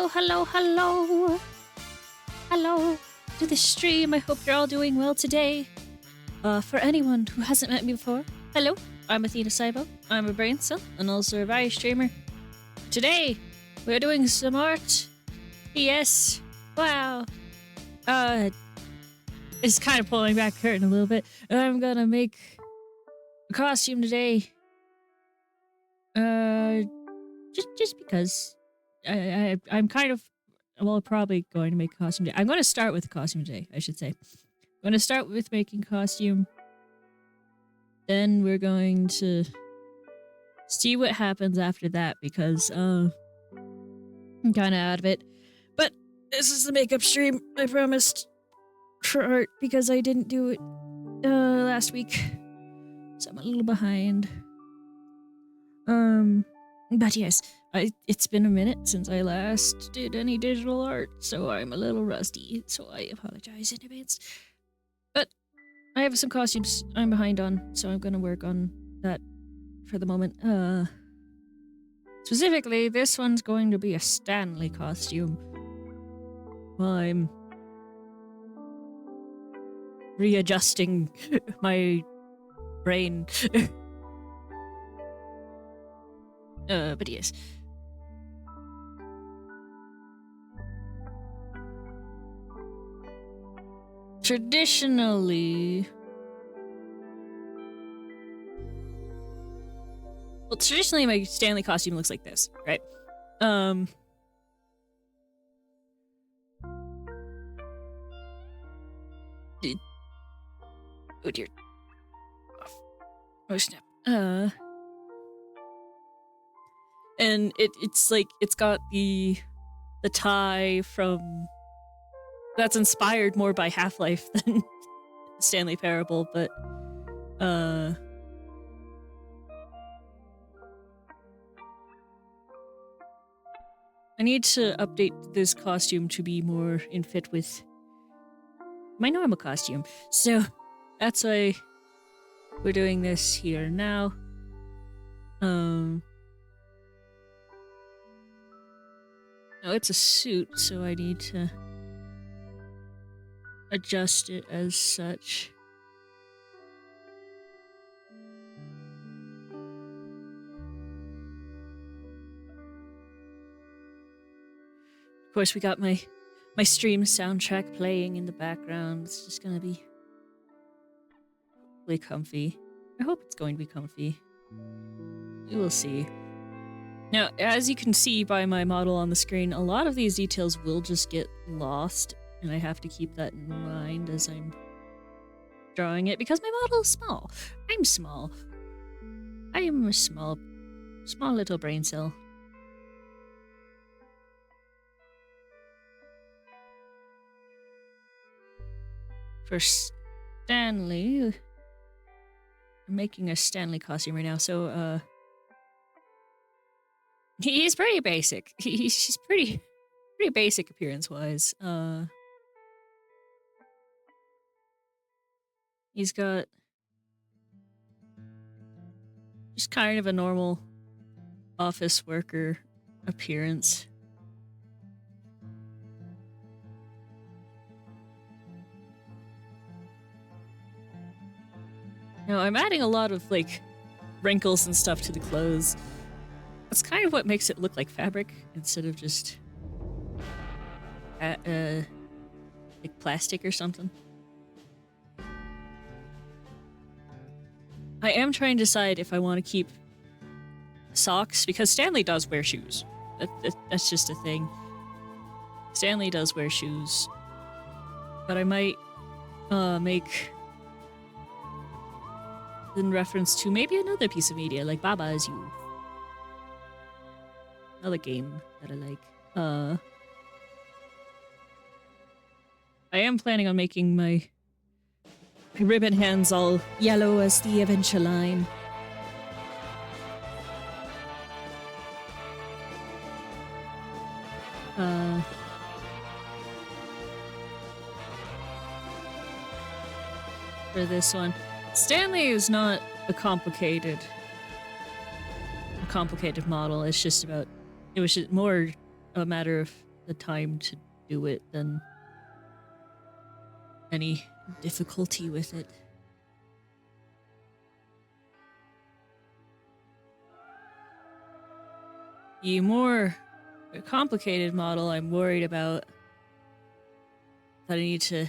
hello, hello. Hello to the stream. I hope you're all doing well today. For anyone who hasn't met me before, hello, I'm Athena Saibo. I'm a brain cell and also a Vari streamer. Today, we're doing some art. Yes. Wow. It's kind of pulling back the curtain a little bit. I'm gonna make a costume today. Just because I'm kind of, well, probably going to make a costume today. I'm going to start with a costume today, I should say. I'm going to start with making costume. Then we're going to see what happens after that because I'm kind of out of it. But this is the makeup stream I promised for art because I didn't do it last week. So I'm a little behind. But yes, it's been a minute since I last did any digital art, so I'm a little rusty, so I apologize in advance. But I have some costumes I'm behind on, so I'm gonna work on that for the moment. Specifically, this one's going to be a Stanley costume. While I'm readjusting my brain. But yes. Traditionally... Well, traditionally my Stanley costume looks like this, right? Oh dear. Oh snap. And it's like, it's got the tie from... That's inspired more by Half-Life than Stanley Parable, but... I need to update this costume to be more in fit with my normal costume. So, that's why we're doing this here now. No, it's a suit, so I need to adjust it as such. Of course, we got my stream soundtrack playing in the background. It's just gonna be really comfy. I hope it's going to be comfy. We will see. Now, as you can see by my model on the screen, a lot of these details will just get lost, and I have to keep that in mind as I'm drawing it, because my model is small. I'm small. I am a small little brain cell. For Stanley, I'm making a Stanley costume right now, so, he's pretty basic. He's pretty basic appearance-wise. He's got just kind of a normal office worker appearance. Now, I'm adding a lot of, like, wrinkles and stuff to the clothes. That's kind of what makes it look like fabric instead of just like plastic or something. I am trying to decide if I want to keep socks, because Stanley does wear shoes. That's just a thing. Stanley does wear shoes. But I might make in reference to maybe another piece of media, like Baba Is You. Another game that I like. I am planning on making my ribbon hands all yellow as the Adventure line. For this one. Stanley is not a complicated model. It's just about, it was just more a matter of the time to do it than any difficulty with it. The more complicated model I'm worried about that I need to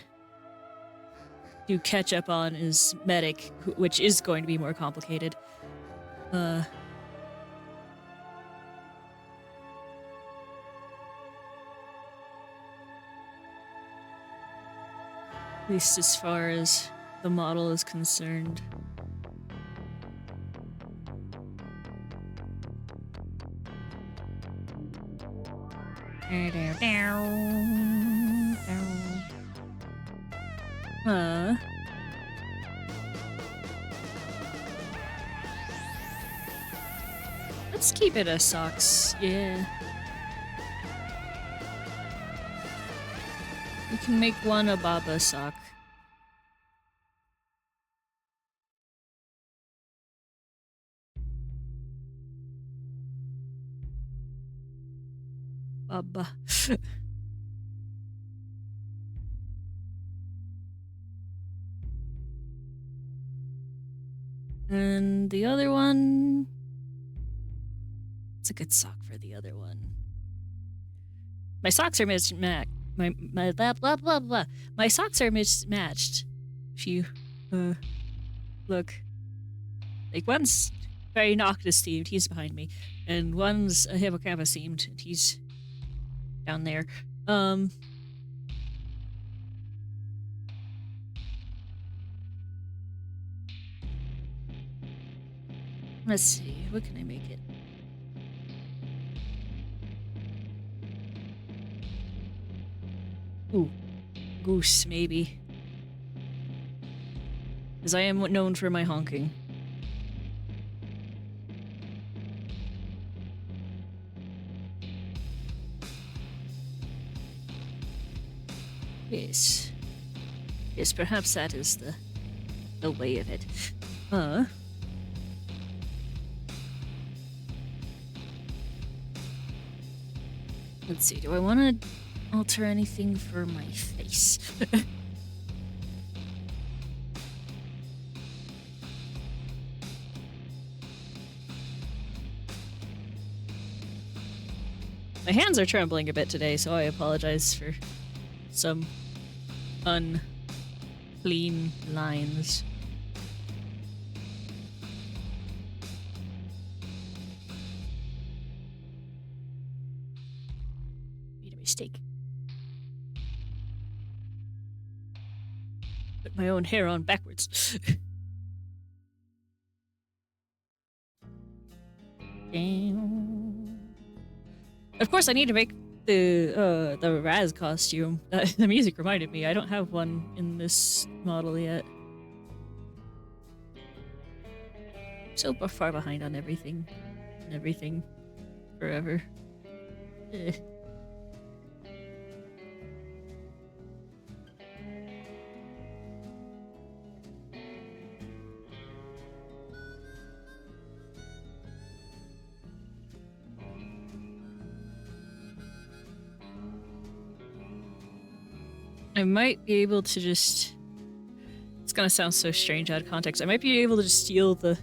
do catch up on is Medic, which is going to be more complicated. At least as far as the model is concerned. Let's keep it as socks, yeah. We can make one a Baba sock. Baba. And the other one... It's a good sock for the other one. My socks are mismatched. My blah blah blah blah. My socks are mismatched. If you look, like one's very Noctis themed, he's behind me, and one's a hippocampus themed, and he's down there. Let's see, what can I make it? Ooh, goose, maybe. Because I am known for my honking. Yes. Yes, perhaps that is the way of it. Let's see, do I want to alter anything for my face? My hands are trembling a bit today, so I apologize for some unclean lines. Made a mistake. Put my own hair on backwards. Of course, I need to make the Raz costume. The music reminded me. I don't have one in this model yet. So far behind on everything. And everything. Forever. I might be able to just... It's gonna sound so strange out of context. I might be able to just steal the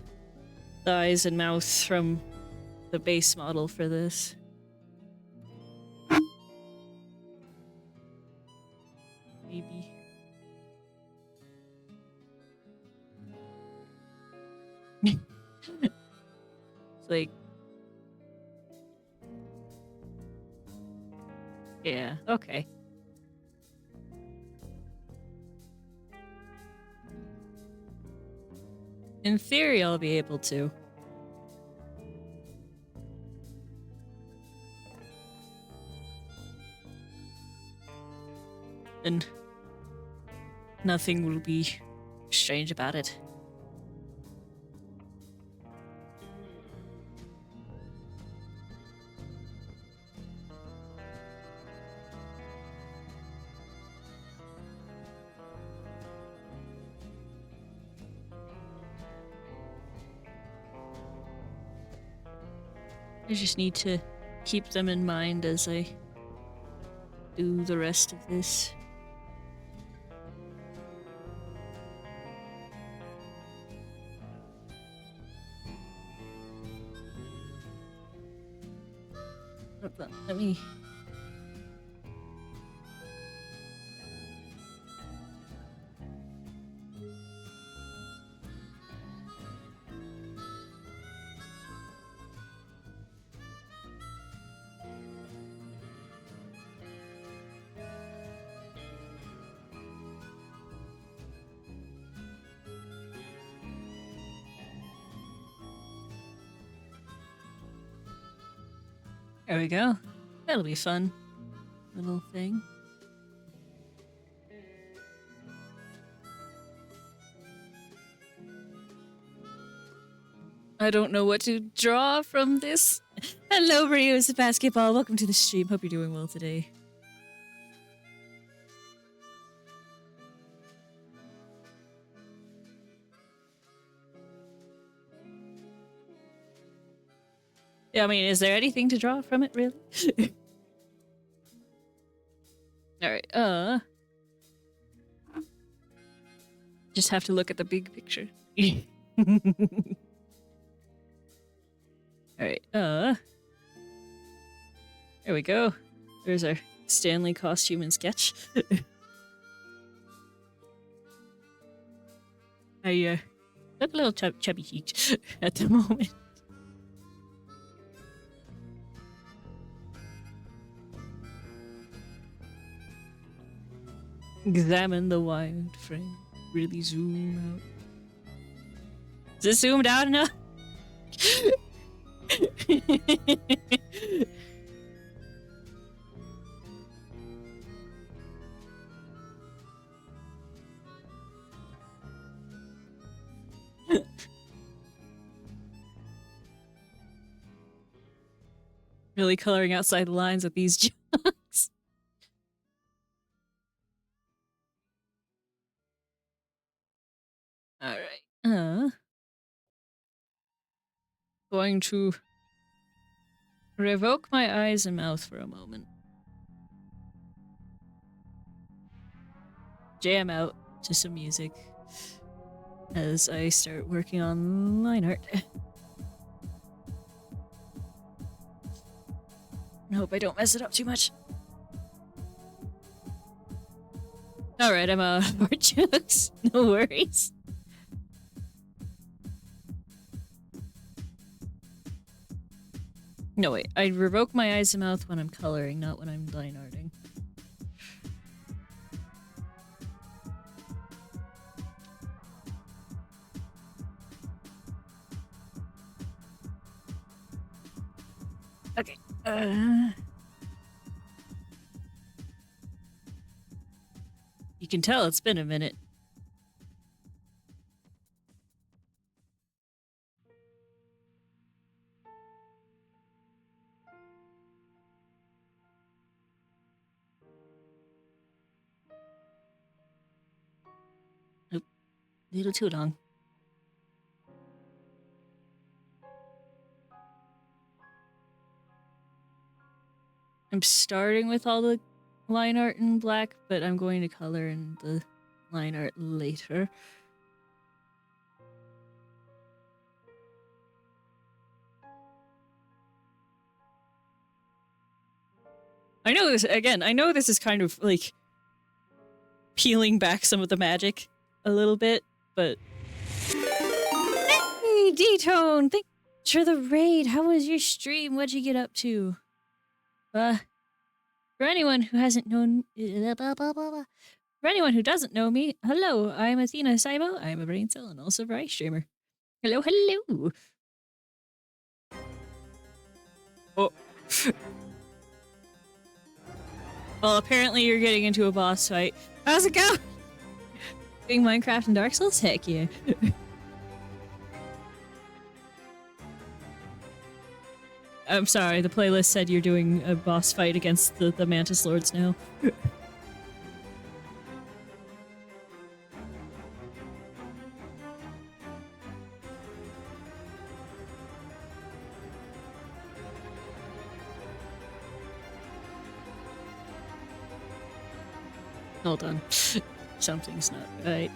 eyes and mouth from the base model for this. Maybe. It's like... Yeah, okay. In theory, I'll be able to. And nothing will be strange about it. I just need to keep them in mind as I do the rest of this. Hold on, let me... There we go. That'll be fun. Little thing. I don't know what to draw from this. Hello, Brios Basketball. Welcome to the stream. Hope you're doing well today. Yeah, I mean, is there anything to draw from it, really? Alright, just have to look at the big picture. Alright, there we go. There's our Stanley costume and sketch. I, look a little chubby cheeked at the moment. Examine the wide frame. Really zoom out. Is it zoomed out enough? Really coloring outside the lines with these jugs. Alright. Going to revoke my eyes and mouth for a moment. Jam out to some music as I start working on line art. I hope I don't mess it up too much. Alright, I'm out of more jokes. No worries. No, wait. I revoke my eyes and mouth when I'm coloring, not when I'm line arting. Okay. You can tell it's been a minute. Nope. A little too long. I'm starting with all the line art in black, but I'm going to color in the line art later. I know this, again, I know this is kind of like peeling back some of the magic a little bit, but... Hey, D-Tone! Thanks for the raid! How was your stream? What'd you get up to? For anyone who hasn't known... For anyone who doesn't know me, hello, I'm Athena Saibo, I'm a brain cell and also a Rice streamer. Hello, hello! Oh. Well, apparently you're getting into a boss fight. How's it go? Doing Minecraft and Dark Souls? Heck yeah. I'm sorry, the playlist said you're doing a boss fight against the Mantis Lords now. Hold on. Something's not right.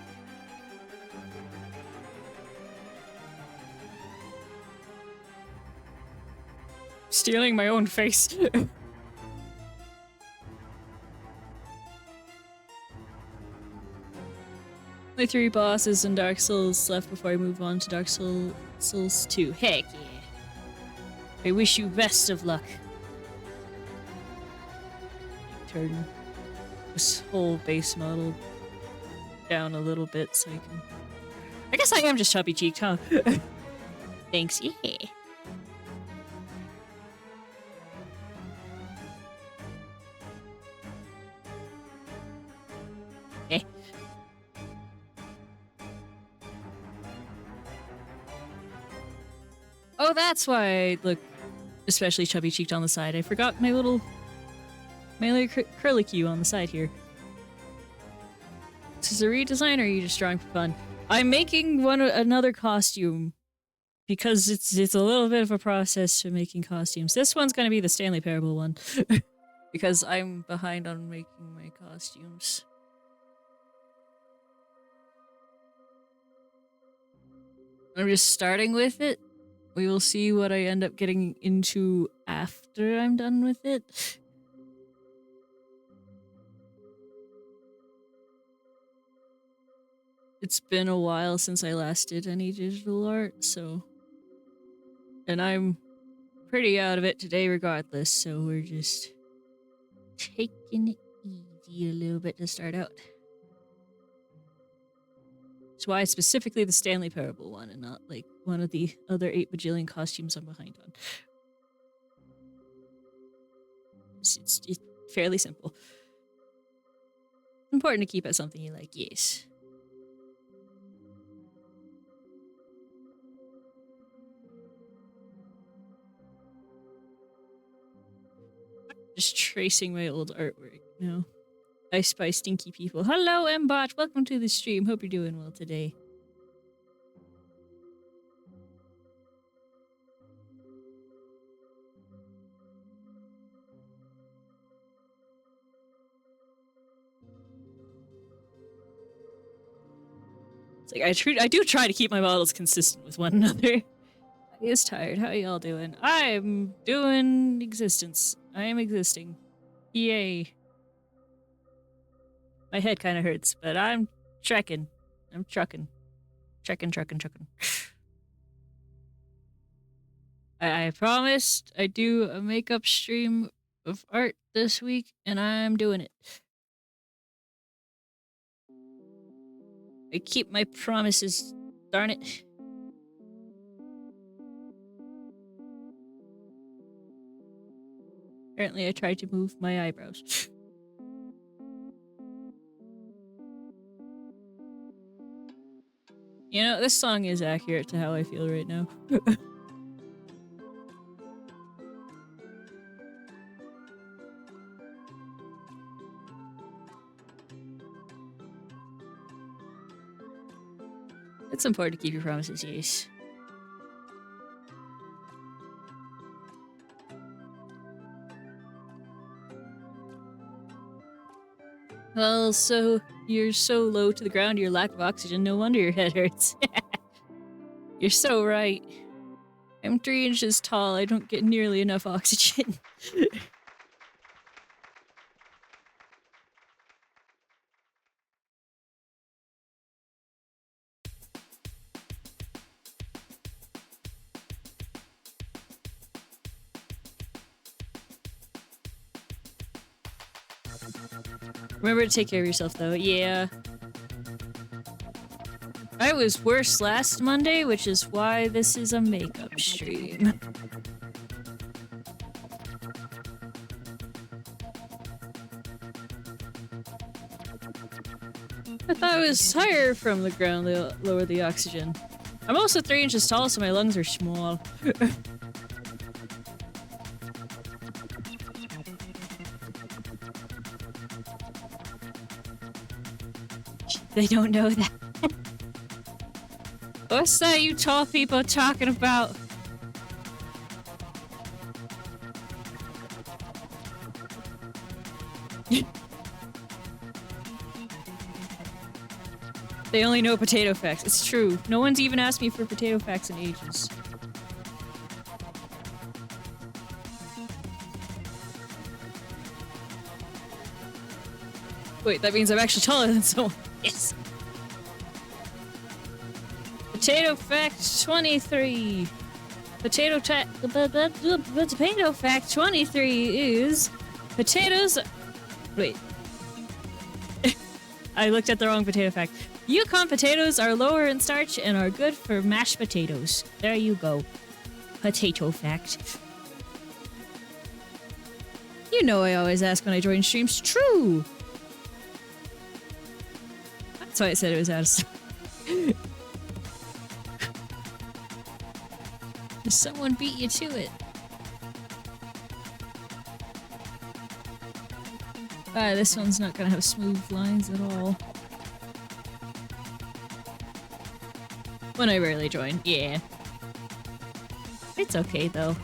Stealing my own face. Only 3 bosses in Dark Souls left before I move on to Dark Souls 2. Heck yeah. I wish you best of luck. Turn this whole base model down a little bit so I can... I guess I am just chubby cheeked, huh? Thanks, yeah. Eh. Oh, that's why I look especially chubby cheeked on the side. I forgot my little curlicue on the side here. This is a redesign, or are you just drawing for fun? I'm making another costume because it's a little bit of a process to making costumes. This one's gonna be the Stanley Parable one because I'm behind on making my costumes. I'm just starting with it. We will see what I end up getting into after I'm done with it. It's been a while since I last did any digital art, so... And I'm pretty out of it today regardless, so we're just taking it easy a little bit to start out. That's why specifically the Stanley Parable one and not like one of the other 8 bajillion costumes I'm behind on. It's fairly simple. Important to keep it something you like, yes. Just tracing my old artwork now. I spy stinky people. Hello, Mbot! Welcome to the stream. Hope you're doing well today. It's like I do try to keep my models consistent with one another. He is tired. How y'all doing? I'm doing existence. I am existing. Yay. My head kind of hurts, but I'm trekking. I'm trucking. Trekking. I promised I'd do a makeup stream of art this week, and I'm doing it. I keep my promises, darn it. Apparently I tried to move my eyebrows. You know, this song is accurate to how I feel right now. It's important to keep your promises, yes. Well, so you're so low to the ground, your lack of oxygen, no wonder your head hurts. You're so right. I'm 3 inches tall, I don't get nearly enough oxygen. Remember to take care of yourself, though. Yeah. I was worse last Monday, which is why this is a makeup stream. I thought it was higher from the ground to lower the oxygen. I'm also 3 inches tall, so my lungs are small. They don't know that. What's that you tall people talking about? They only know potato facts. It's true. No one's even asked me for potato facts in ages. Wait, that means I'm actually taller than someone. Yes. Potato fact 23. Potato fact 23 is potatoes. Wait. I looked at the wrong potato fact. Yukon potatoes are lower in starch and are good for mashed potatoes. There you go. Potato fact. You know I always ask when I join streams. True! That's why I said it was out of stock. Someone beat you to it. This one's not gonna have smooth lines at all. When I rarely join, yeah. It's okay though.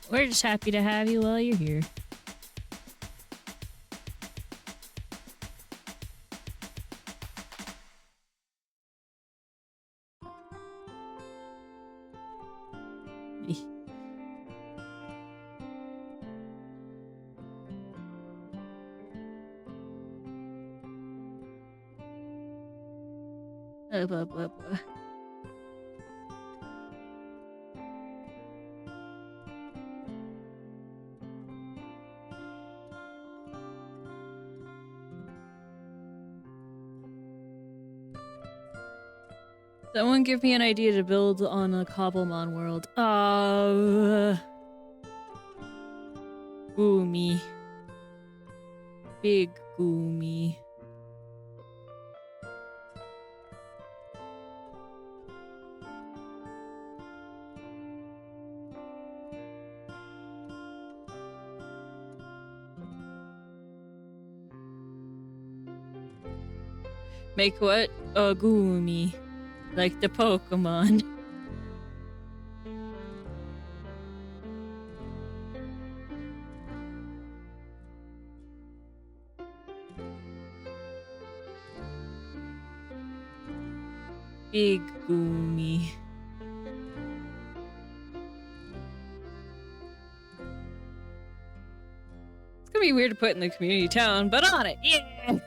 We're just happy to have you while you're here. Blah, blah, blah. Someone give me an idea to build on a Cobblemon world. Goomy. Big goomy. Make what? A goomy. Like the Pokemon. Big goomy. It's gonna be weird to put in the community town, but on it, yeah!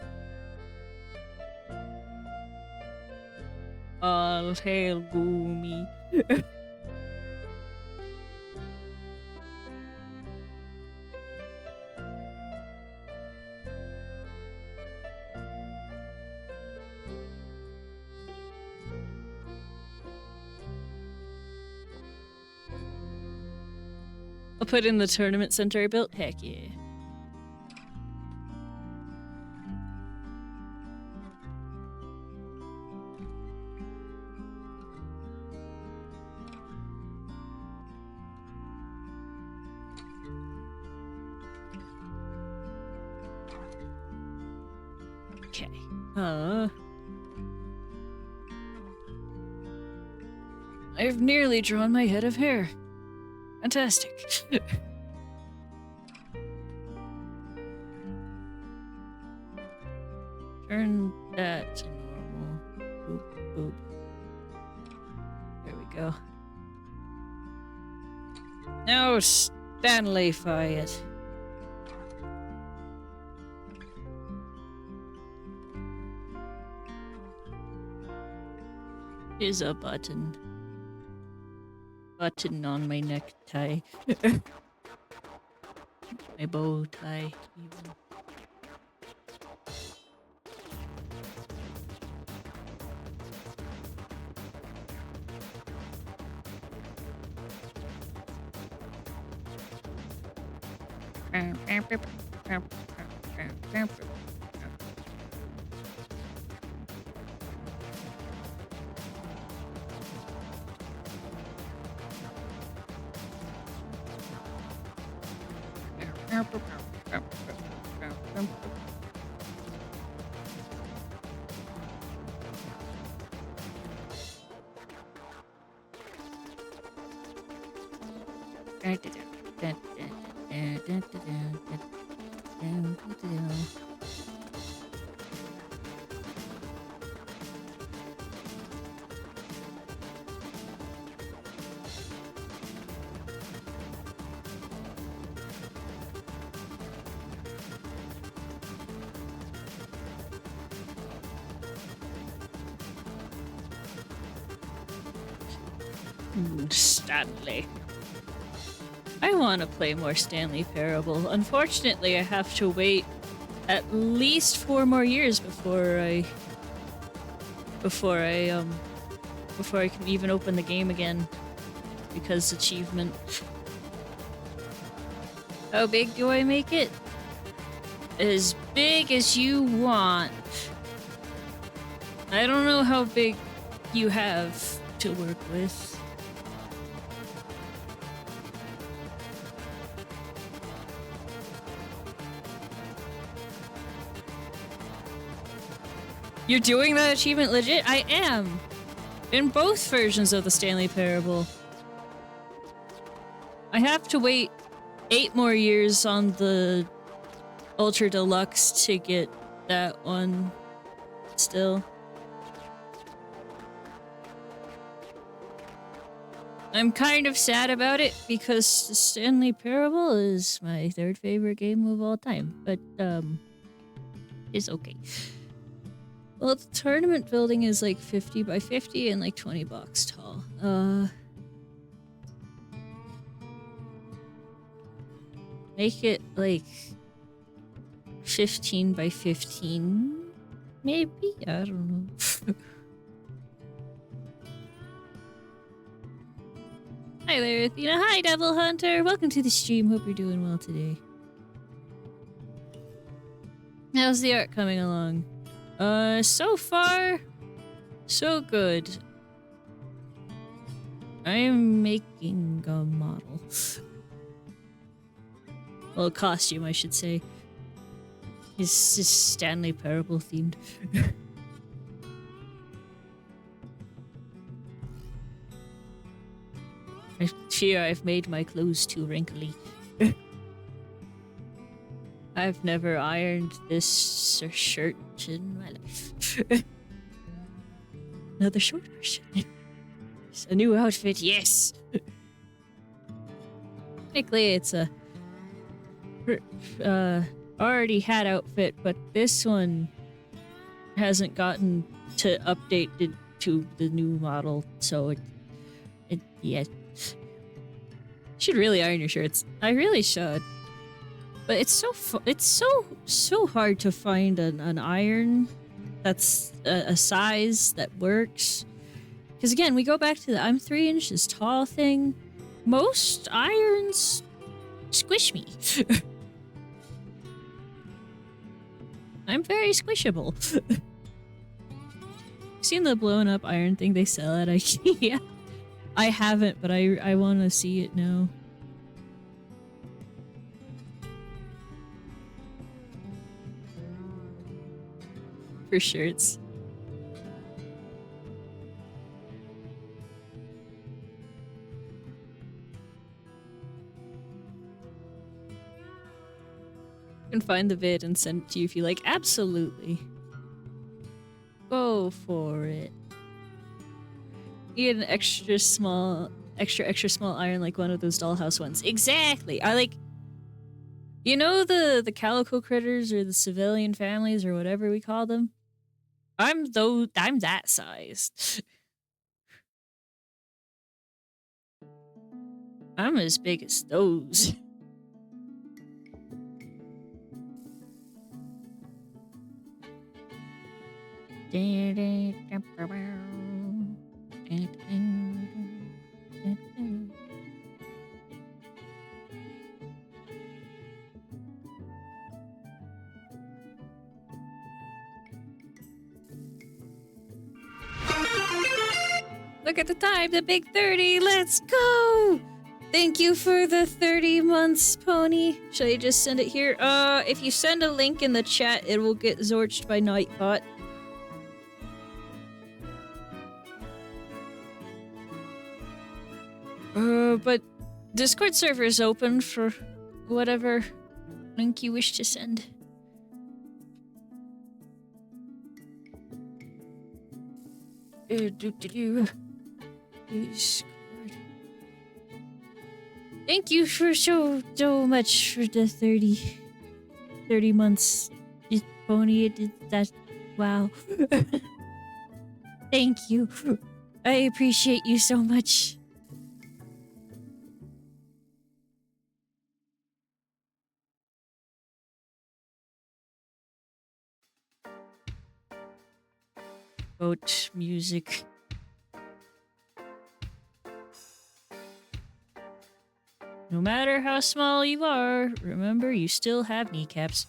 All hail Goomy. I'll put in the tournament center I built. Heck yeah. Okay. I've nearly drawn my head of hair. Fantastic. Turn that to normal. Boop, boop. There we go. Now Stanley-fy it. Here's a button. Button on my necktie. My bow tie, even. Stanley. I want to play more Stanley Parable. Unfortunately, I have to wait at least 4 more years before I can even open the game again, because achievement. How big do I make it? As big as you want. I don't know how big you have to work with. You're doing that achievement legit? I am! In both versions of the Stanley Parable. I have to wait 8 more years on the Ultra Deluxe to get that one still. I'm kind of sad about it because the Stanley Parable is my 3rd favorite game of all time, but it's okay. Well, the tournament building is like 50 by 50 and like 20 blocks tall. Make it like 15 by 15, maybe? I don't know. Hi there, Athena. Hi, Devil Hunter. Welcome to the stream. Hope you're doing well today. How's the art coming along? So far, so good. I am making a model. Well, a costume, I should say. It's just Stanley Parable themed. I fear I've made my clothes too wrinkly. I've never ironed this shirt in my life. Another short version. It's a new outfit, yes! Technically, it's a already had outfit, but this one hasn't gotten to updated to the new model, so it yeah. Should really iron your shirts. I really should. But it's so hard to find an iron that's a size that works. Because again, we go back to the I'm 3 inches tall thing. Most irons squish me. I'm very squishable. Seen the blown up iron thing they sell at IKEA? I haven't, but I want to see it now. For shirts. You can find the vid and send it to you if you like. Absolutely. Go for it. You get an extra small iron like one of those dollhouse ones. Exactly. I like, you know, the calico critters or the civilian families or whatever we call them? I'm that sized. I'm as big as those. Look at the time, the big 30. Let's go! Thank you for the 30 months, Pony. Should I just send it here? If you send a link in the chat, it will get zorched by Nightbot. But Discord server is open for whatever link you wish to send. Discord. Thank you for so much for the 30 months. Pony, it did that. Wow. Thank you. I appreciate you so much. Goat music. No matter how small you are, remember you still have kneecaps.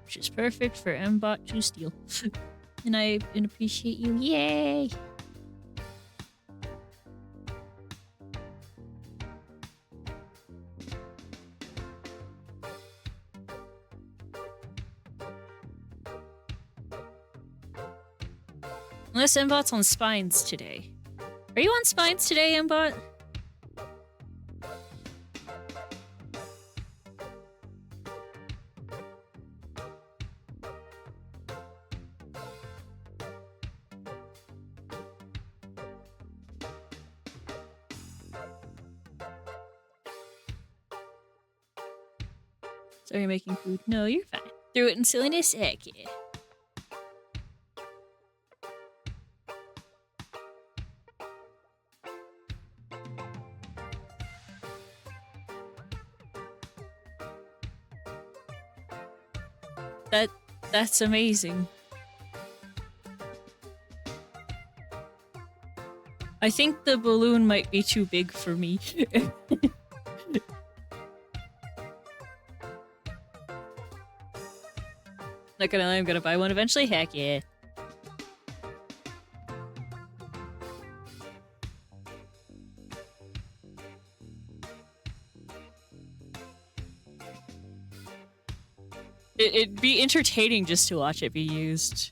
Which is perfect for Mbot to steal. And I appreciate you. Yay! Unless Mbot's on spines today. Are you on spines today, Mbot? So you're making food? No, you're fine. Threw it in silliness? Heck yeah. That's amazing. I think the balloon might be too big for me. Not gonna lie, I'm gonna buy one eventually. Heck yeah. It'd be entertaining just to watch it be used.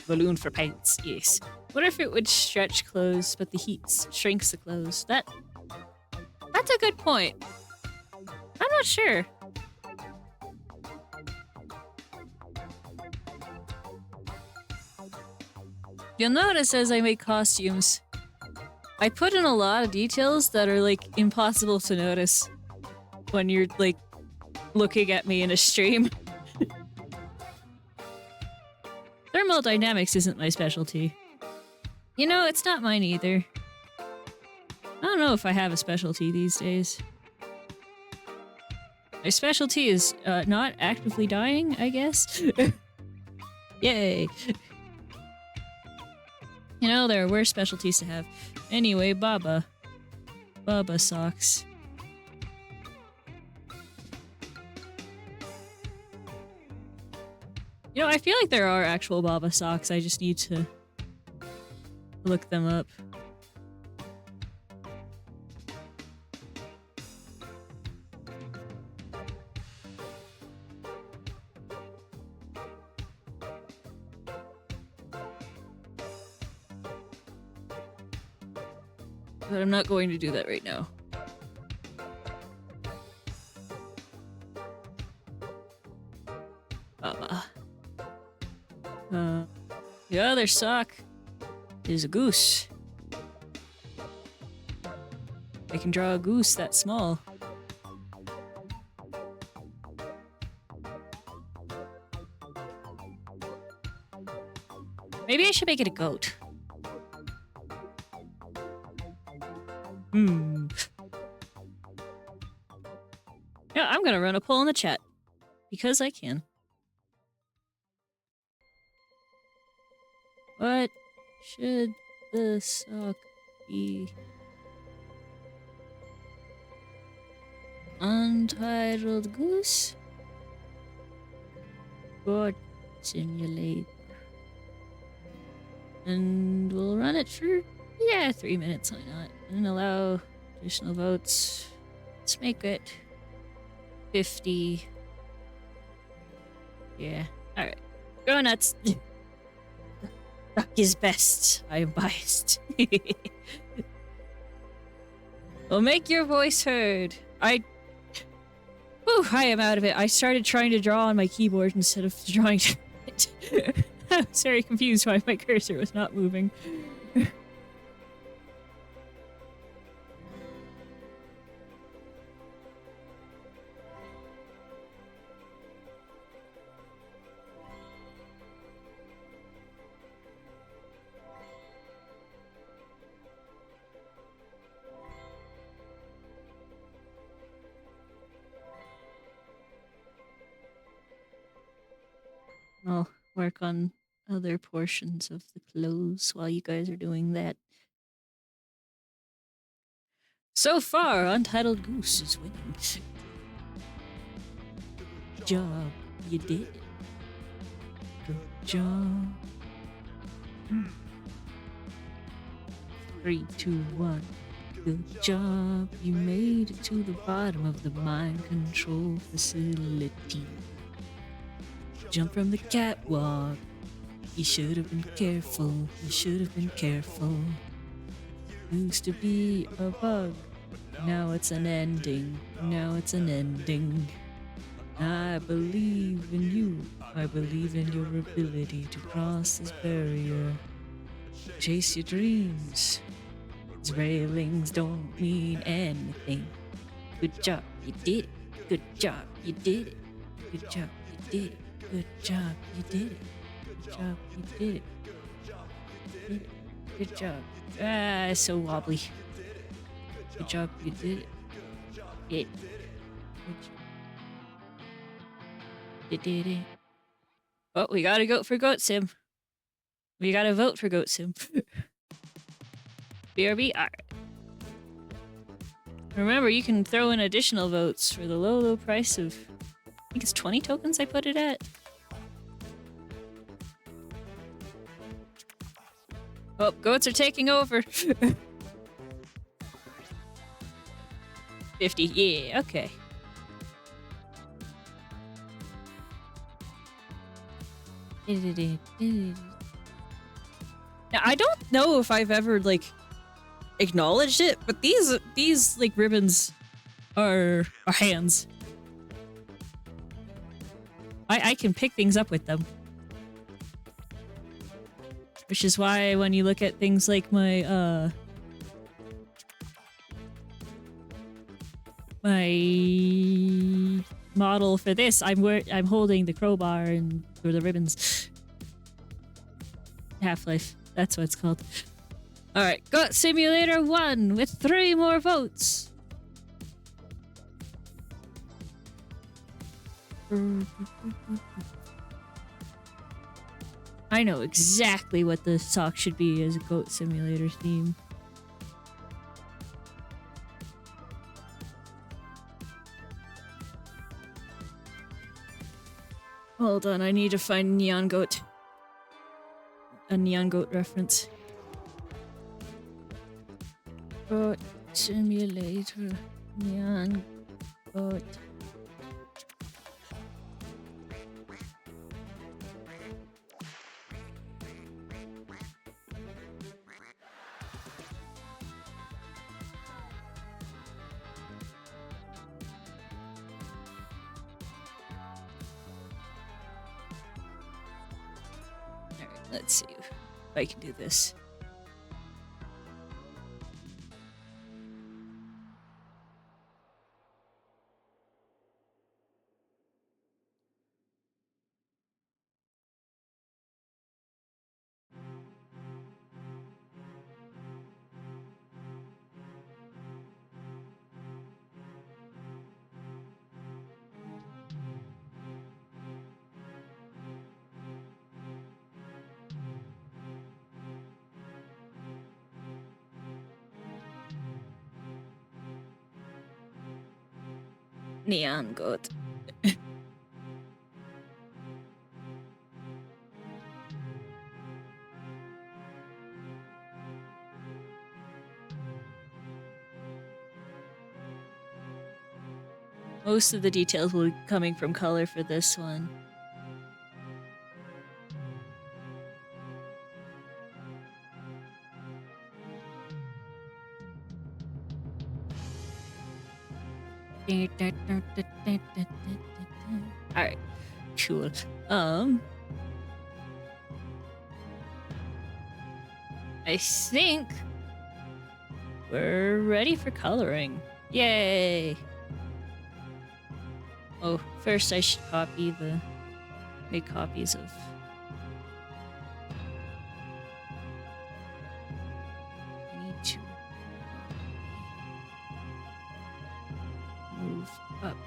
Balloon for pants, yes. What if it would stretch clothes, but the heat shrinks the clothes? That's a good point. I'm not sure. You'll notice as I make costumes, I put in a lot of details that are, like, impossible to notice when you're, like, looking at me in a stream. Thermodynamics isn't my specialty. You know, it's not mine either. I don't know if I have a specialty these days. My specialty is not actively dying, I guess. Yay! You know, there are worse specialties to have. Anyway, Baba. Baba socks. You know, I feel like there are actual Baba socks. I just need to look them up. But I'm not going to do that right now. The other sock is a goose. I can draw a goose that small. Maybe I should make it a goat. Yeah, I'm gonna run a poll in the chat. Because I can. What should the sock be? Untitled Goose? God Simulator. And we'll run it for, 3 minutes, why not? And allow additional votes. Let's make it 50. Yeah, alright. Go nuts. Duck is best. I am biased. Well, make your voice heard. Whew, I am out of it. I started trying to draw on my keyboard instead of drawing it. I was very confused why my cursor was not moving. I'll work on other portions of the clothes while you guys are doing that. So far, Untitled Goose is winning. Good job. You did it. Good job. 3, 2, 1. Good job. You made it to the bottom of the mind control facility. Jump from the catwalk. You should have been careful. You should have been careful. Used to be a bug. Now it's an ending. Now it's an ending. I believe in you. I believe in your ability to cross this barrier. Chase your dreams. These railings don't mean anything. Good job, you did it. Good job, you did it. Good job, you did it. Good job, you did it. Good job, you did it. Good job. Ah, so wobbly. Good job, you did it. Yeah. Good job. You did it. Oh, we gotta go for Goat Sim. We gotta vote for Goat Sim. BRB? Alright. Remember, you can throw in additional votes for the low, low price of... I think it's 20 tokens I put it at. Oh, goats are taking over. 50, yeah, okay. Now, I don't know if I've ever, like, acknowledged it, but these like, ribbons are hands. I can pick things up with them. Which is why when you look at things like my, my model for this, I'm holding the crowbar and or the ribbons. Half-Life, that's what it's called. Alright, Goat Simulator 1 with 3 more votes. I know exactly what the sock should be as a Goat Simulator theme. Hold on, I need to find Neon Goat. A Neon Goat reference. Goat Simulator Neon Goat. Alright, let's see if I can do this. Neon Goat. Most of the details will be coming from color for this one. Alright, cool. I think we're ready for coloring. Yay! Oh, first I should make copies of... I need to move up.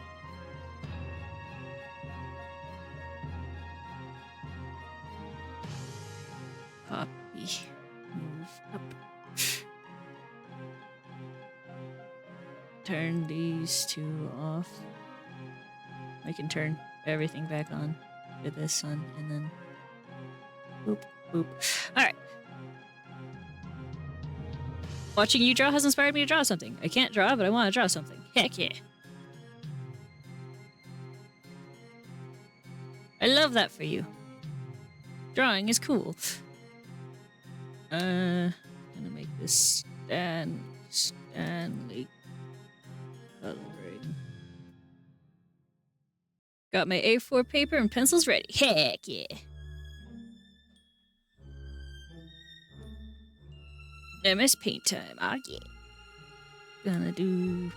turn these two off. I can turn everything back on with this on, and then boop, boop. Alright. Watching you draw has inspired me to draw something. I can't draw, but I want to draw something. Heck yeah. I love that for you. Drawing is cool. Gonna make this Stanley coloring. Got my A4 paper and pencils ready. Heck yeah. MS paint time. Ah yeah. Gonna do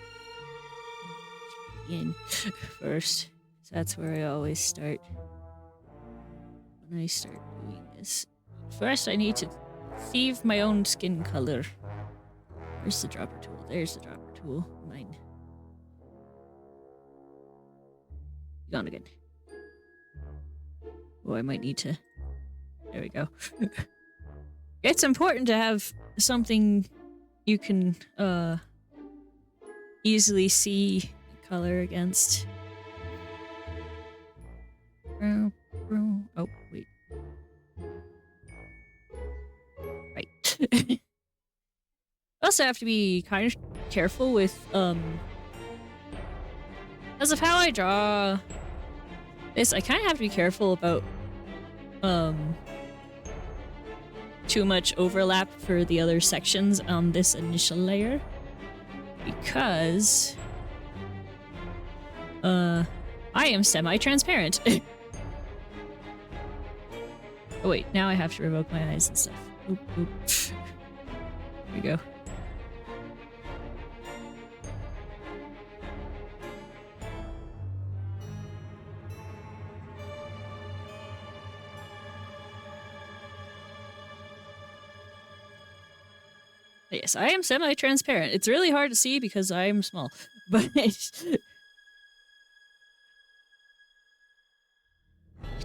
in first. So that's where I always start. When I start doing this. First I need to thieve my own skin color. Where's the dropper tool? There's the dropper tool. Mine. Gone again. Oh, I might need to. There we go. It's important to have something you can easily see color against. Oh, wait. Right. Also have to be kind of careful with because of how I draw this, I kind of have to be careful about too much overlap for the other sections on this initial layer, because I am semi-transparent. Oh wait, now I have to revoke my eyes and stuff. Oop, oop. There we go. Yes, I am semi-transparent. It's really hard to see because I am small, but it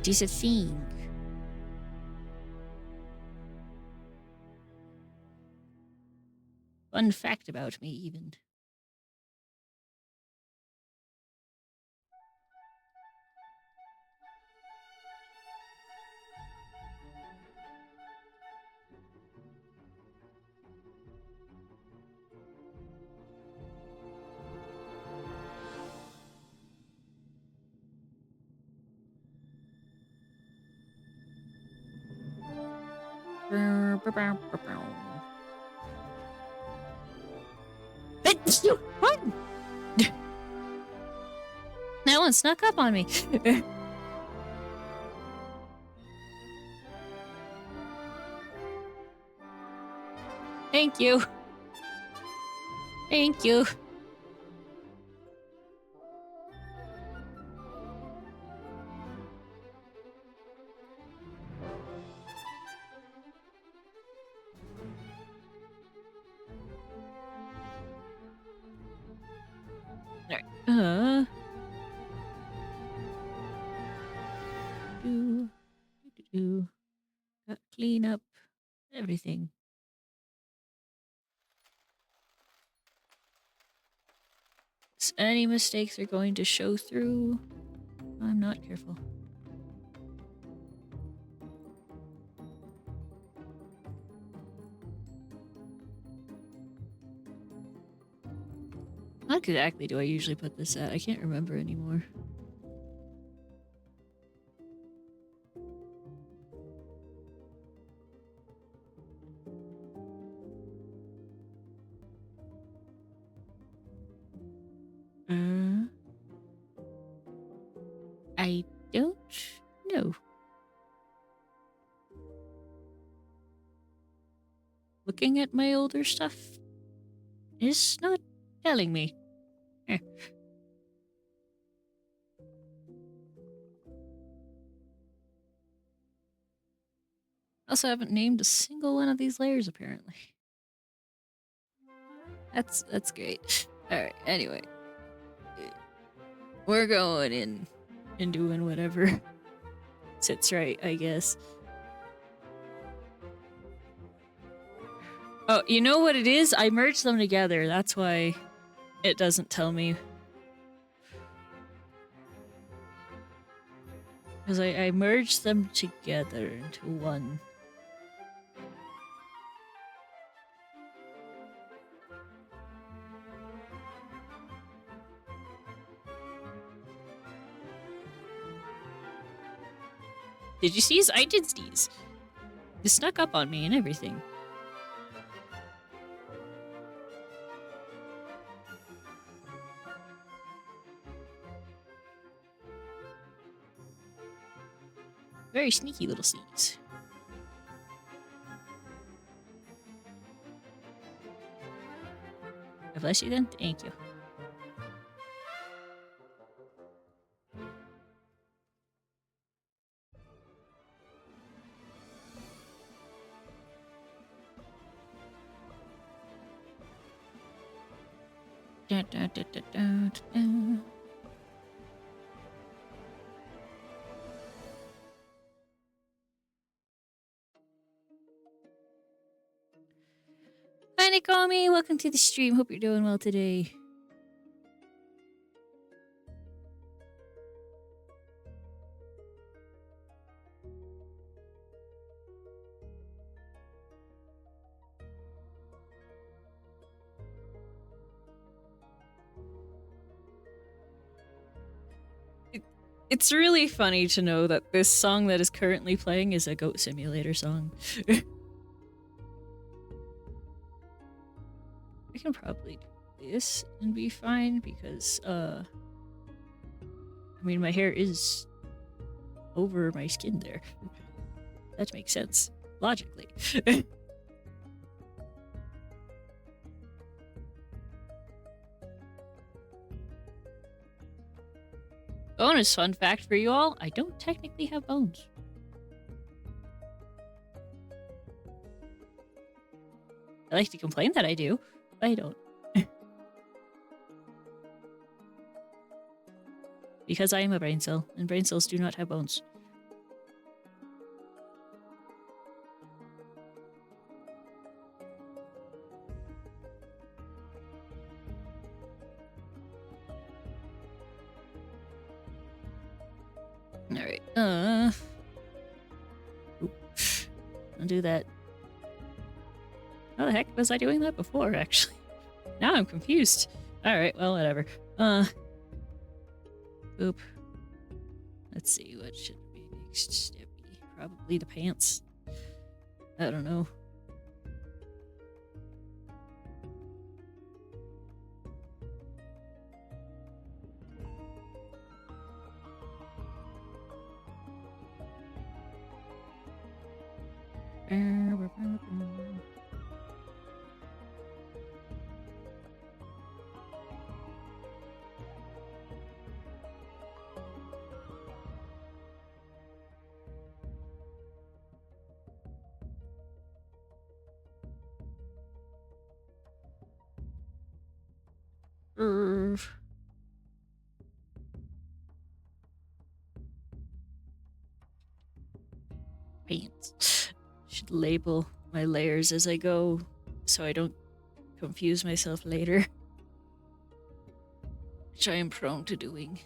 is a thing. Fun fact about me, even. What? That one snuck up on me. Thank you. Thank you. Alright. Got clean up everything. Any mistakes are going to show through. I'm not careful. How exactly do I usually put this at? I can't remember anymore. I don't know. Looking at my older stuff is not telling me. Also haven't named a single one of these layers, apparently. That's great. Alright, anyway. We're going in and doing whatever sits right, I guess. Oh, you know what it is? I merged them together. That's why It doesn't tell me. Because I merged them together into one. Did you sneeze? I did sneeze. You snuck up on me and everything. Very sneaky little sneeze. God bless you then. Thank you. Da, da, da, da, da, da. Hi, Nakomi. Welcome to the stream. Hope you're doing well today. It's really funny to know that this song that is currently playing is a Goat Simulator song. I can probably do this and be fine because, I mean, my hair is over my skin there. That makes sense, logically. Bonus fun fact for you all, I don't technically have bones. I like to complain that I do, but I don't. Because I am a brain cell, and brain cells do not have bones. Alright, Oop. Don't do that. How the heck was I doing that before, actually? Now I'm confused. Alright, well, whatever. Oop. Let's see, what should be next step be? Probably the pants. I don't know. Pants. Should label my layers as I go so I don't confuse myself later. Which I am prone to doing.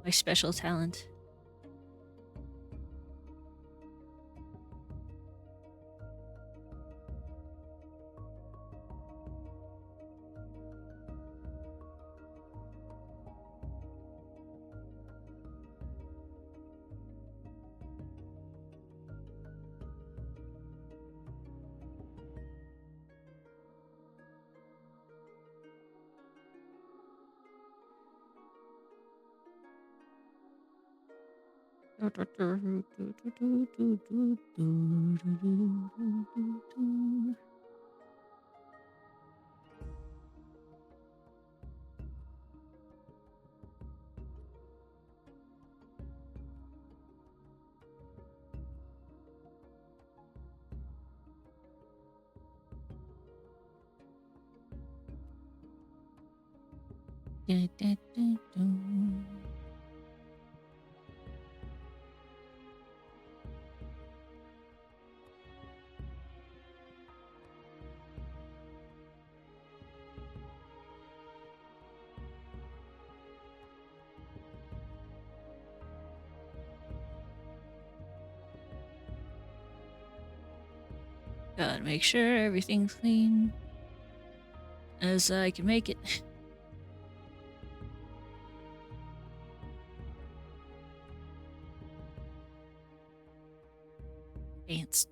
My special talent. Gotta make sure everything's clean as I can make it. Pants.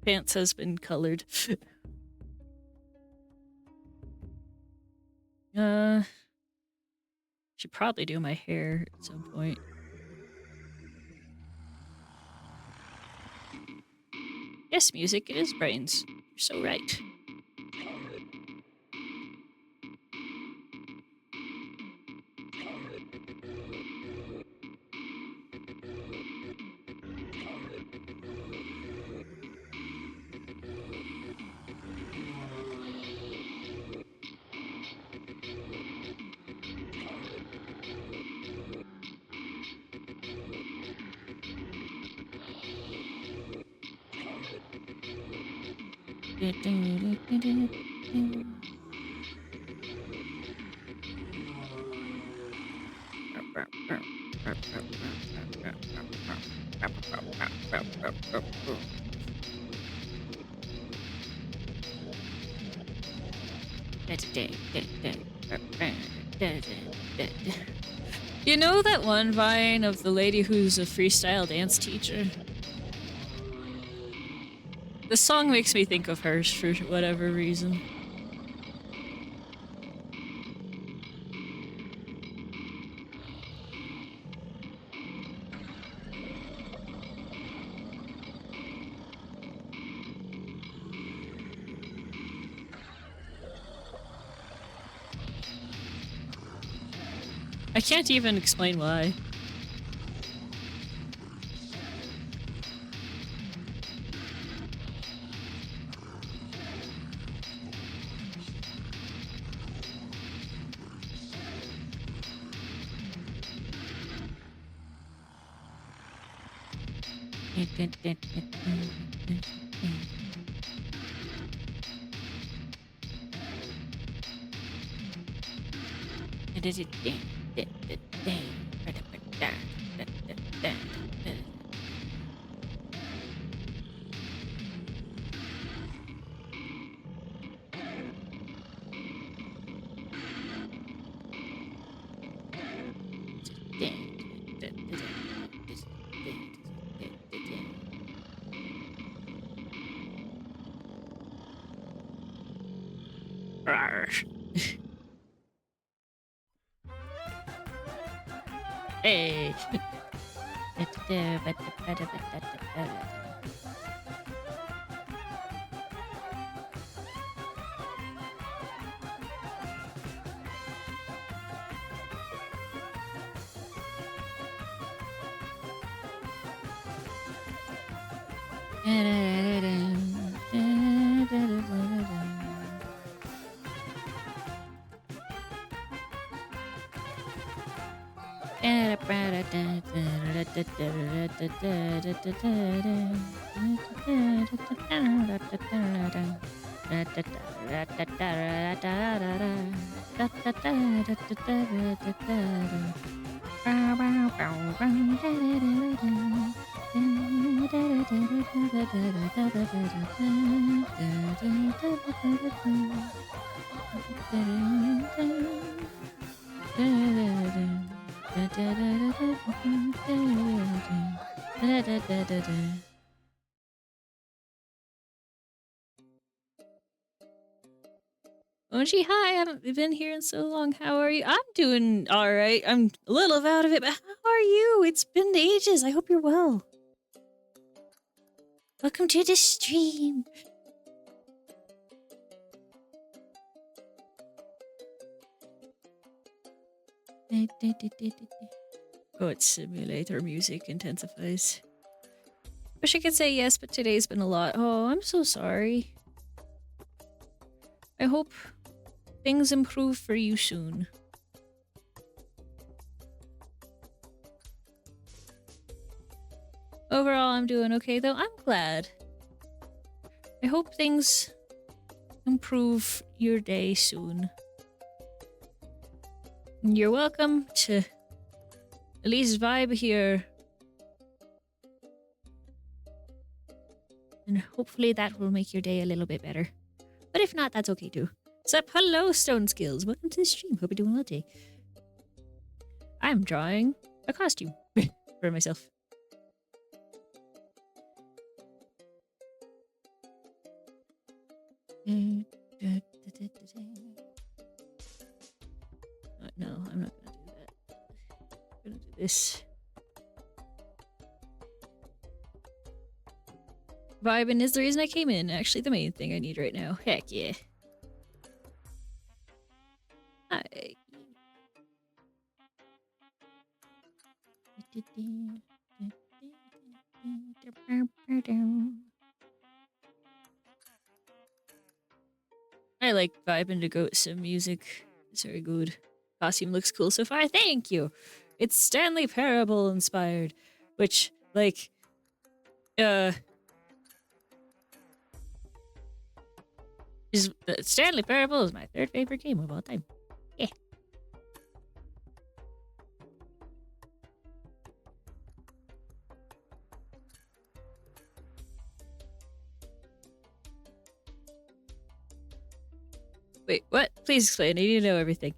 Pants has been colored. Should probably do my hair at some point. Yes, music, it is brains. You're so right. You know that one vine of the lady who's a freestyle dance teacher? The song makes me think of hers for whatever reason. I can't even explain why. Hey. Onji, hi, I haven't been here in so long. How are you? I'm doing alright. I'm a little out of it, but how are you? It's been ages. I hope you're well. Welcome to the stream. Goat simulator music intensifies. Wish I could say yes, but today's been a lot. Oh, I'm so sorry. I hope things improve for you soon. Overall, I'm doing okay, though. I'm glad. I hope things improve your day soon. You're welcome to at least vibe here. And hopefully that will make your day a little bit better. But if not, that's okay too. So, hello, Stone Skills. Welcome to the stream. Hope you're doing well today. I'm drawing a costume for myself. No, I'm not gonna do that. I'm gonna do this. Vibing is the reason I came in. Actually, the main thing I need right now. Heck yeah. Hi. I like vibing to goat sim music. It's very good. Costume looks cool so far. Thank you. It's Stanley Parable inspired, which like is Stanley Parable is my third favorite game of all time. Yeah. Wait, what? Please explain. I need to know everything.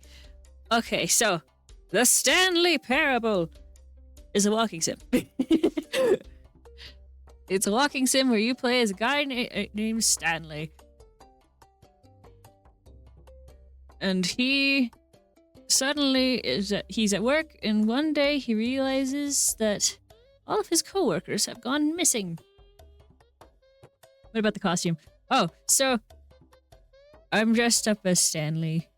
Okay, so the Stanley Parable is a walking sim. It's a walking sim where you play as a guy named Stanley. And he suddenly he's at work, and one day he realizes that all of his coworkers have gone missing. What about the costume? Oh, so I'm dressed up as Stanley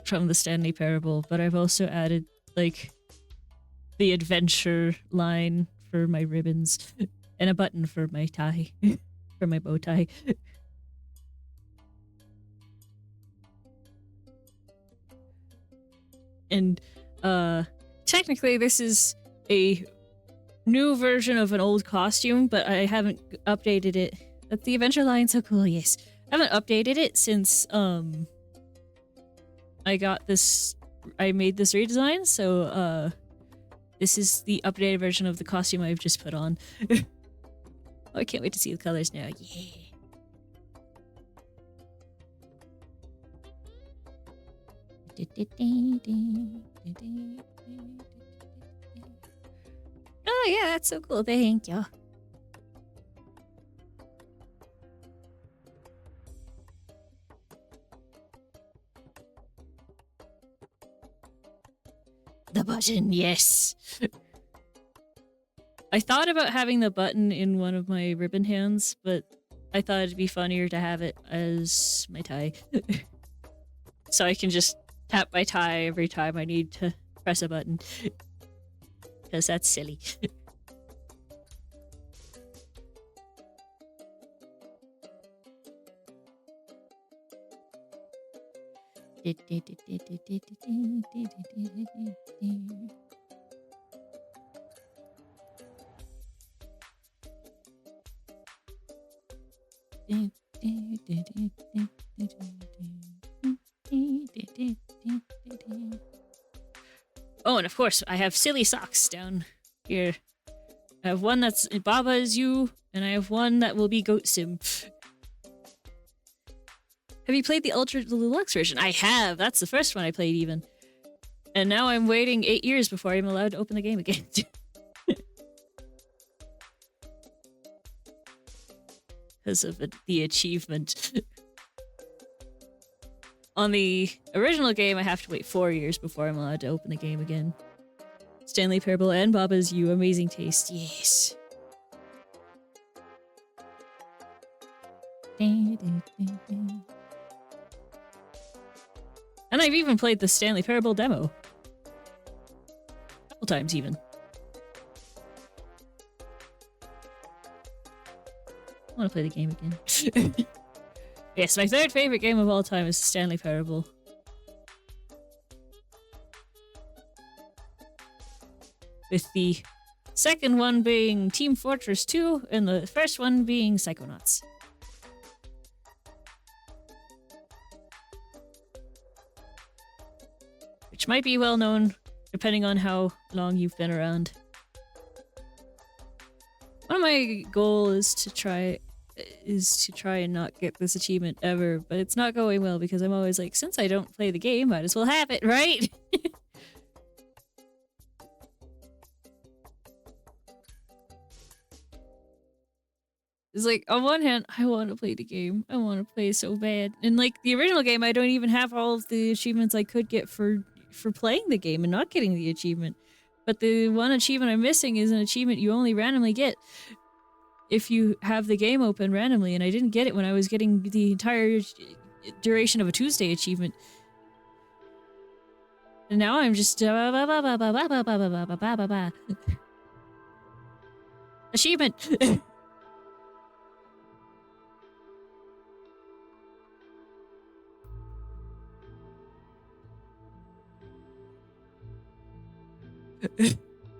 from the Stanley Parable, but I've also added like the adventure line for my ribbons and a button for my tie, for my bow tie. And technically this is a new version of an old costume, but I haven't updated it. That's the adventure line, so cool, yes. I haven't updated it since I got this, I made this redesign, so this is the updated version of the costume I've just put on. Oh, I can't wait to see the colors now, yeah. Oh yeah, that's so cool, thank you. The button, yes. I thought about having the button in one of my ribbon hands, but I thought it'd be funnier to have it as my tie. So I can just tap my tie every time I need to press a button. Because that's silly. Oh, and of course, I have silly socks down here. I have one that's Baba is you, and I have one that will be Goat Sim. Have you played the Ultra Deluxe version? I have. That's the first one I played even. And now I'm waiting 8 years before I'm allowed to open the game again. Because of the achievement. On the original game, I have to wait 4 years before I'm allowed to open the game again. Stanley Parable and Baba's You, amazing taste, yes. And I've even played the Stanley Parable demo. A couple times even. I want to play the game again. Yes, my third favorite game of all time is Stanley Parable. With the second one being Team Fortress 2 and the first one being Psychonauts. Which might be well known depending on how long you've been around. One of my goals is to try is to try and not get this achievement ever, but it's not going well because I'm always like, since I don't play the game, might as well have it, right? It's like, on one hand, I want to play the game. I want to play so bad. And like the original game, I don't even have all of the achievements I could get for playing the game and not getting the achievement. But the one achievement I'm missing is an achievement you only randomly get if you have the game open randomly, and I didn't get it when I was getting the entire duration of a Tuesday achievement. And now I'm just achievement.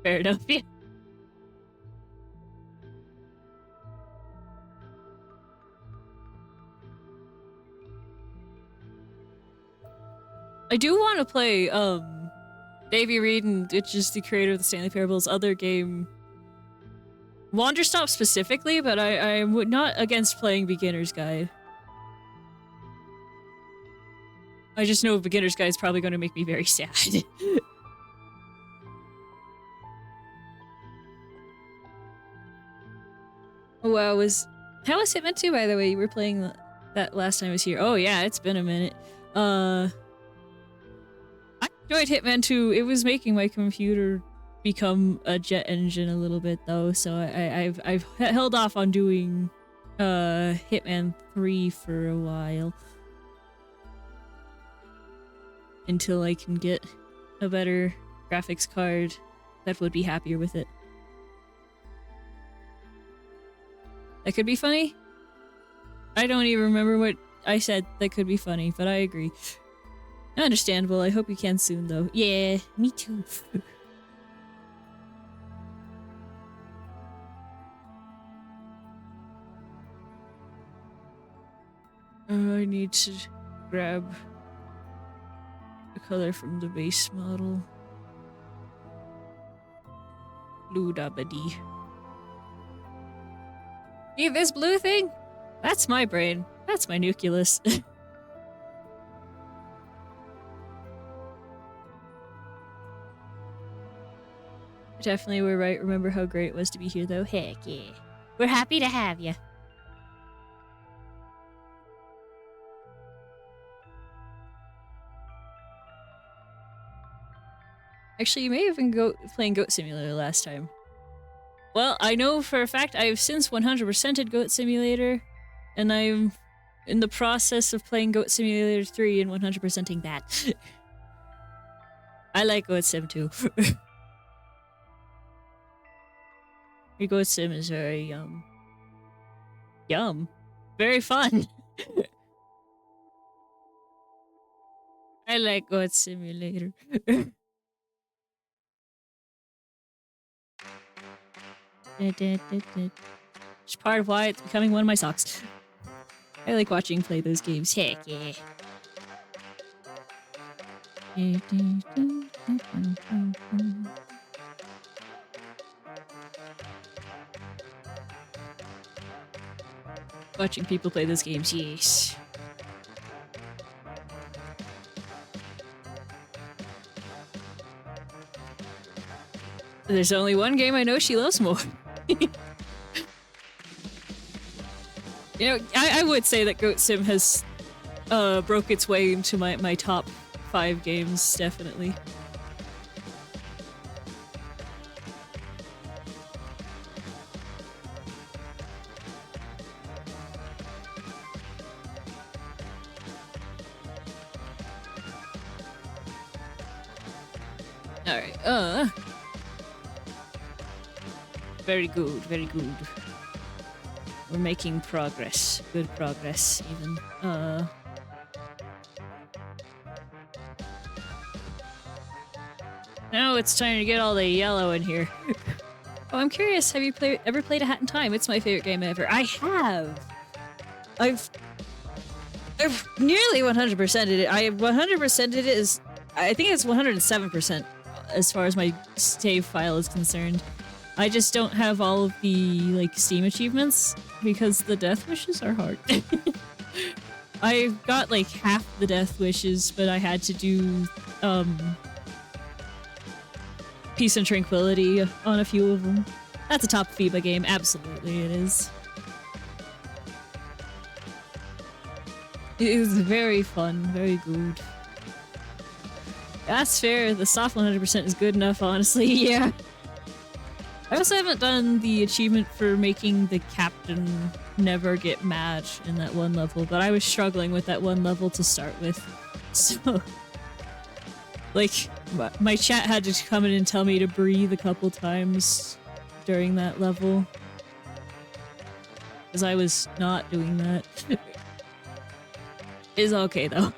Fair enough, yeah. I do want to play, Davey Reed, which is the creator of the Stanley Parable's other game, Wanderstop specifically, but I'm not against playing Beginner's Guide. I just know Beginner's Guide is probably going to make me very sad. Oh wow, how was Hitman 2, by the way? You were playing that last time I was here. Oh yeah, it's been a minute. I enjoyed Hitman 2. It was making my computer become a jet engine a little bit though, so I've held off on doing Hitman 3 for a while. Until I can get a better graphics card that would be happier with it. That could be funny? I don't even remember what I said that could be funny, but I agree. Understandable. I hope you can soon, though. Yeah, me too. I need to grab the color from the base model. Blue dabadi. See this blue thing? That's my brain. That's my nucleus. Definitely were right. Remember how great it was to be here, though? Heck yeah. We're happy to have you. Actually, you may have been playing Goat Simulator last time. Well, I know for a fact I've since 100%ed Goat Simulator, and I'm in the process of playing Goat Simulator 3 and 100%ing that. I like Goat Sim too. Your Goat Sim is very, yum. Very fun. I like Goat Simulator. It's part of why it's becoming one of my socks. I like watching play those games. Heck yeah. Watching people play those games, yes. There's only one game I know she loves more. You know, I would say that Goat Sim has broke its way into my top 5 games, definitely. Alright, very good, very good. We're making progress. Good progress, even. Now it's time to get all the yellow in here. Oh, I'm curious, have you ever played A Hat in Time? It's my favorite game ever. I have! I've nearly 100%ed it. I 100%ed it is... I think it's 107% as far as my save file is concerned. I just don't have all of the, like, Steam achievements because the death wishes are hard. I got, like, half the death wishes, but I had to do, Peace and Tranquility on a few of them. That's a top FIBA game. Absolutely it is. It is very fun. Very good. That's fair. The soft 100% is good enough, honestly. Yeah. I also haven't done the achievement for making the captain never get mad in that one level, but I was struggling with that one level to start with. So, like, my chat had to come in and tell me to breathe a couple times during that level. Because I was not doing that. It's okay, though.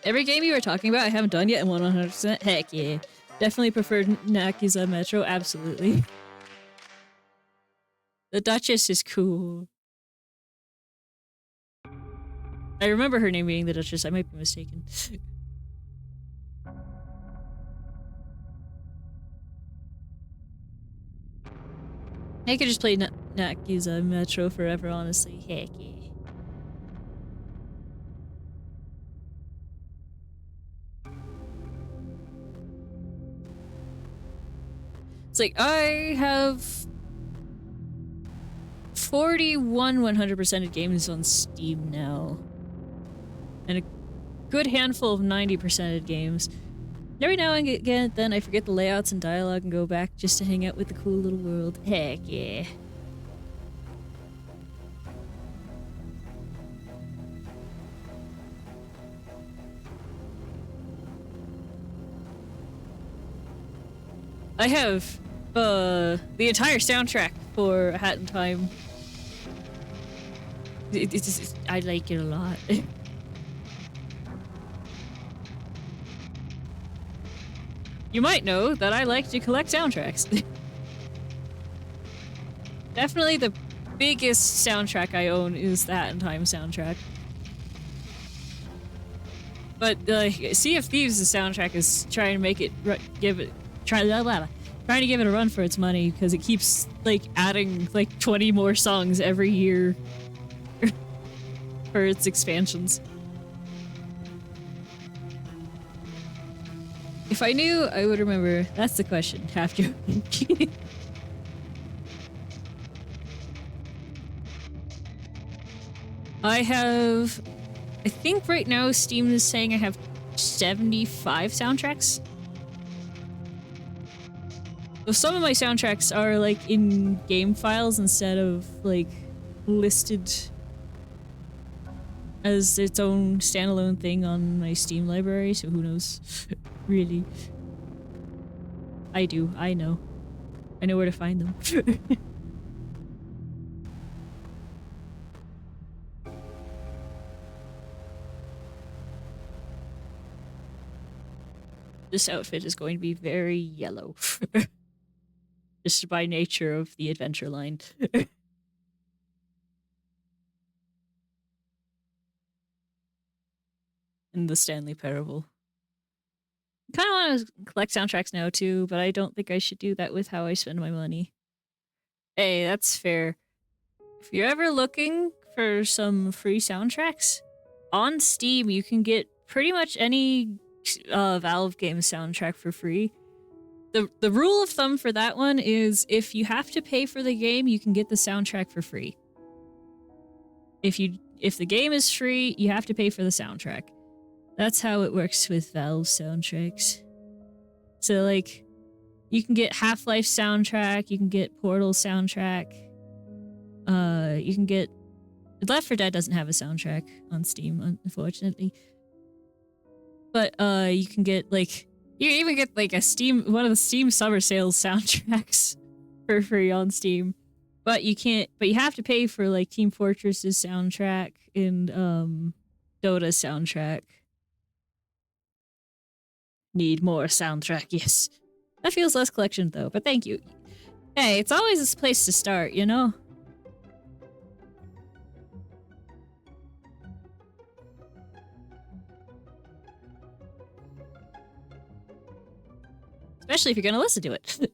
Every game you were talking about I haven't done yet and 100%. Heck yeah. Definitely preferred Nakiza Metro, absolutely. The Duchess is cool. I remember her name being the Duchess, I might be mistaken. I could just play Nakiza Metro forever, honestly. Heck yeah. It's like, I have 41 100%ed games on Steam now. And a good handful of 90%ed games. And every now and again, then I forget the layouts and dialogue and go back just to hang out with the cool little world. Heck yeah. I have the entire soundtrack for A Hat in Time. I like it a lot. You might know that I like to collect soundtracks. Definitely the biggest soundtrack I own is the Hat in Time soundtrack. But Sea of Thieves' soundtrack is trying to make it trying to give it a run for its money because it keeps like adding like 20 more songs every year for its expansions. If I knew, I would remember. That's the question. Half joking. I think right now Steam is saying I have 75 soundtracks. So some of my soundtracks are like in game files instead of like listed as its own standalone thing on my Steam library, so who knows? Really. I do, I know. I know where to find them. This outfit is going to be very yellow. Just by nature of the adventure line. In the Stanley Parable. I kind of want to collect soundtracks now too, but I don't think I should do that with how I spend my money. Hey, that's fair. If you're ever looking for some free soundtracks, on Steam you can get pretty much any Valve game soundtrack for free. The rule of thumb for that one is if you have to pay for the game, you can get the soundtrack for free. If the game is free, you have to pay for the soundtrack. That's how it works with Valve soundtracks. So like, you can get Half-Life soundtrack, you can get Portal soundtrack, you can get... Left 4 Dead doesn't have a soundtrack on Steam, unfortunately. But you can get like... You can even get like one of the Steam summer sales soundtracks for free on Steam. But you have to pay for like Team Fortress's soundtrack and Dota's soundtrack. Need more soundtrack, yes. That feels less collection though, but thank you. Hey, it's always a place to start, you know? Especially if you're gonna listen to it.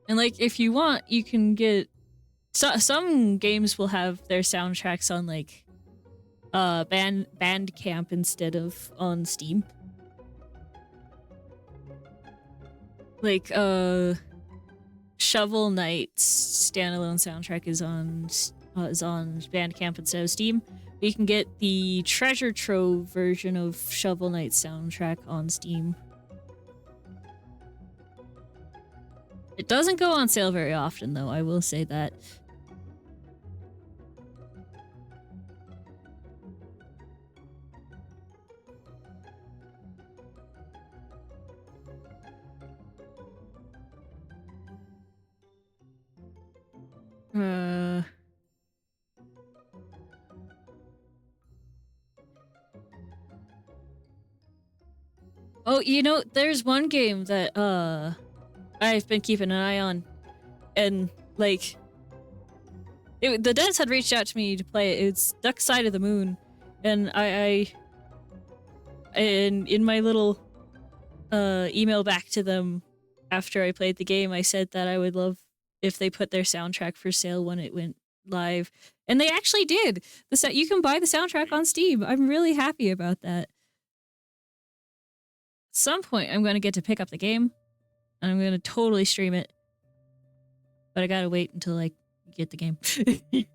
And like, if you want, you can get... some games will have their soundtracks on like Bandcamp instead of on Steam. Like Shovel Knight's standalone soundtrack is on Bandcamp instead of Steam. But you can get the Treasure Trove version of Shovel Knight's soundtrack on Steam. It doesn't go on sale very often, though, I will say that. Oh, you know, there's one game that, I've been keeping an eye on, and, like, the devs had reached out to me to play it. It's Duck Side of the Moon, and in my little, email back to them after I played the game, I said that I would love if they put their soundtrack for sale when it went live. And they actually did! You can buy the soundtrack on Steam. I'm really happy about that. At some point, I'm going to get to pick up the game, and I'm going to totally stream it. But I gotta wait until I get the game. I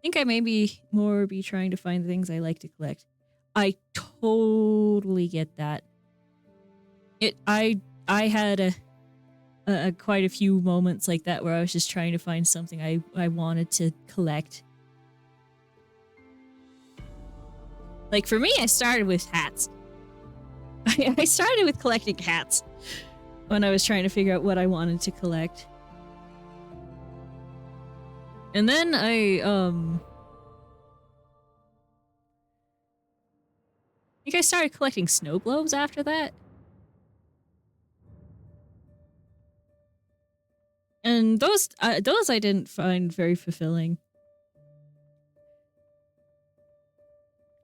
think I may be trying to find things I like to collect. I totally get that. I had a quite a few moments like that where I was just trying to find something I wanted to collect. Like for me, I started with hats. I started with collecting hats when I was trying to figure out what I wanted to collect. And then I think I started collecting snow globes after that. And those I didn't find very fulfilling.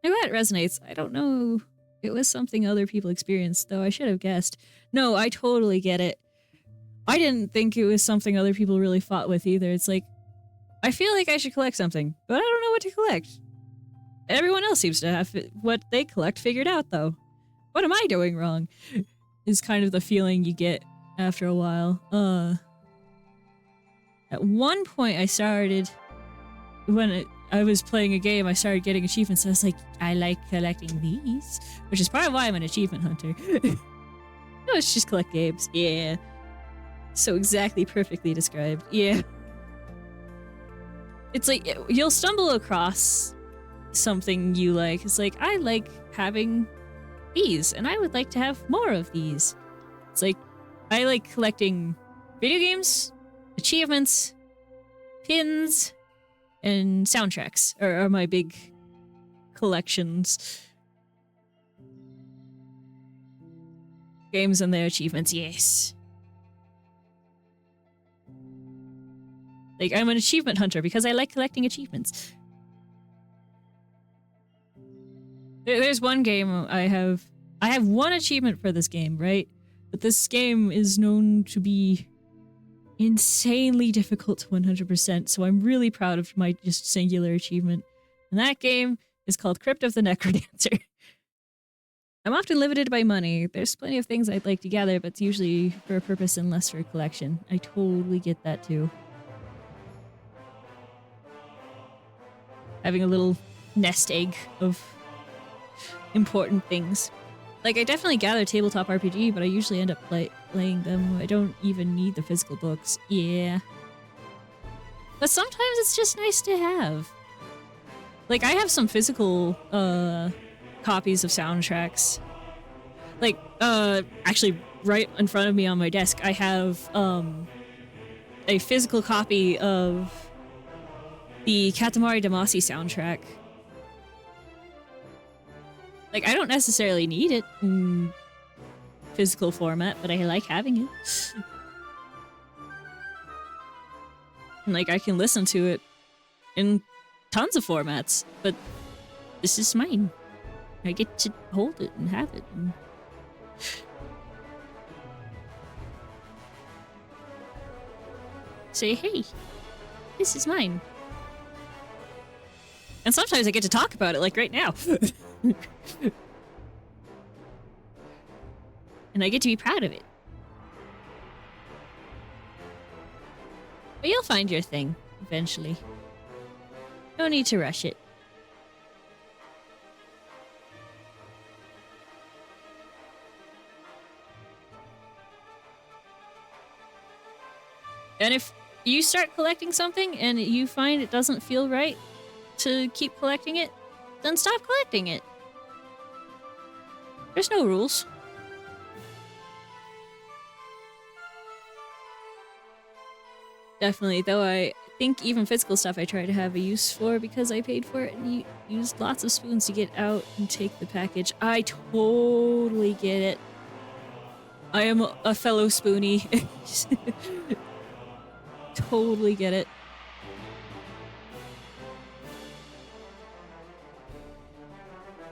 Maybe that resonates. I don't know. It was something other people experienced, though I should have guessed. No, I totally get it. I didn't think it was something other people really fought with either. It's like, I feel like I should collect something, but I don't know what to collect. Everyone else seems to have what they collect figured out, though. What am I doing wrong? Is kind of the feeling you get after a while. At one point I started, when I was playing a game, I started getting achievements, and I was like, I like collecting these. Which is part of why I'm an achievement hunter. No, it's just collect games. Yeah. So exactly perfectly described. Yeah. It's like, you'll stumble across something you like. It's like, I like having these, and I would like to have more of these. It's like, I like collecting video games, achievements, pins, and soundtracks are my big collections. Games and their achievements, yes. Like, I'm an achievement hunter because I like collecting achievements. There's one game I have one achievement for this game, right? But this game is known to be insanely difficult to 100%, so I'm really proud of my just singular achievement. And that game is called Crypt of the Necrodancer. I'm often limited by money. There's plenty of things I'd like to gather, but it's usually for a purpose and less for a collection. I totally get that too. Having a little nest egg of important things. Like, I definitely gather tabletop RPG, but I usually end up playing them. I don't even need the physical books. Yeah. But sometimes it's just nice to have. Like, I have some physical, copies of soundtracks. Like, actually, right in front of me on my desk, I have, a physical copy of the Katamari Damacy soundtrack. Like, I don't necessarily need it in physical format, but I like having it. And, like, I can listen to it in tons of formats, but this is mine. I get to hold it and have it. And say, hey, this is mine. And sometimes I get to talk about it, like right now. And I get to be proud of it. But you'll find your thing, eventually. No need to rush it. And if you start collecting something and you find it doesn't feel right to keep collecting it, then stop collecting it. There's no rules. Definitely, though I think even physical stuff I try to have a use for because I paid for it and used lots of spoons to get out and take the package. I totally get it. I am a fellow spoonie. Totally get it.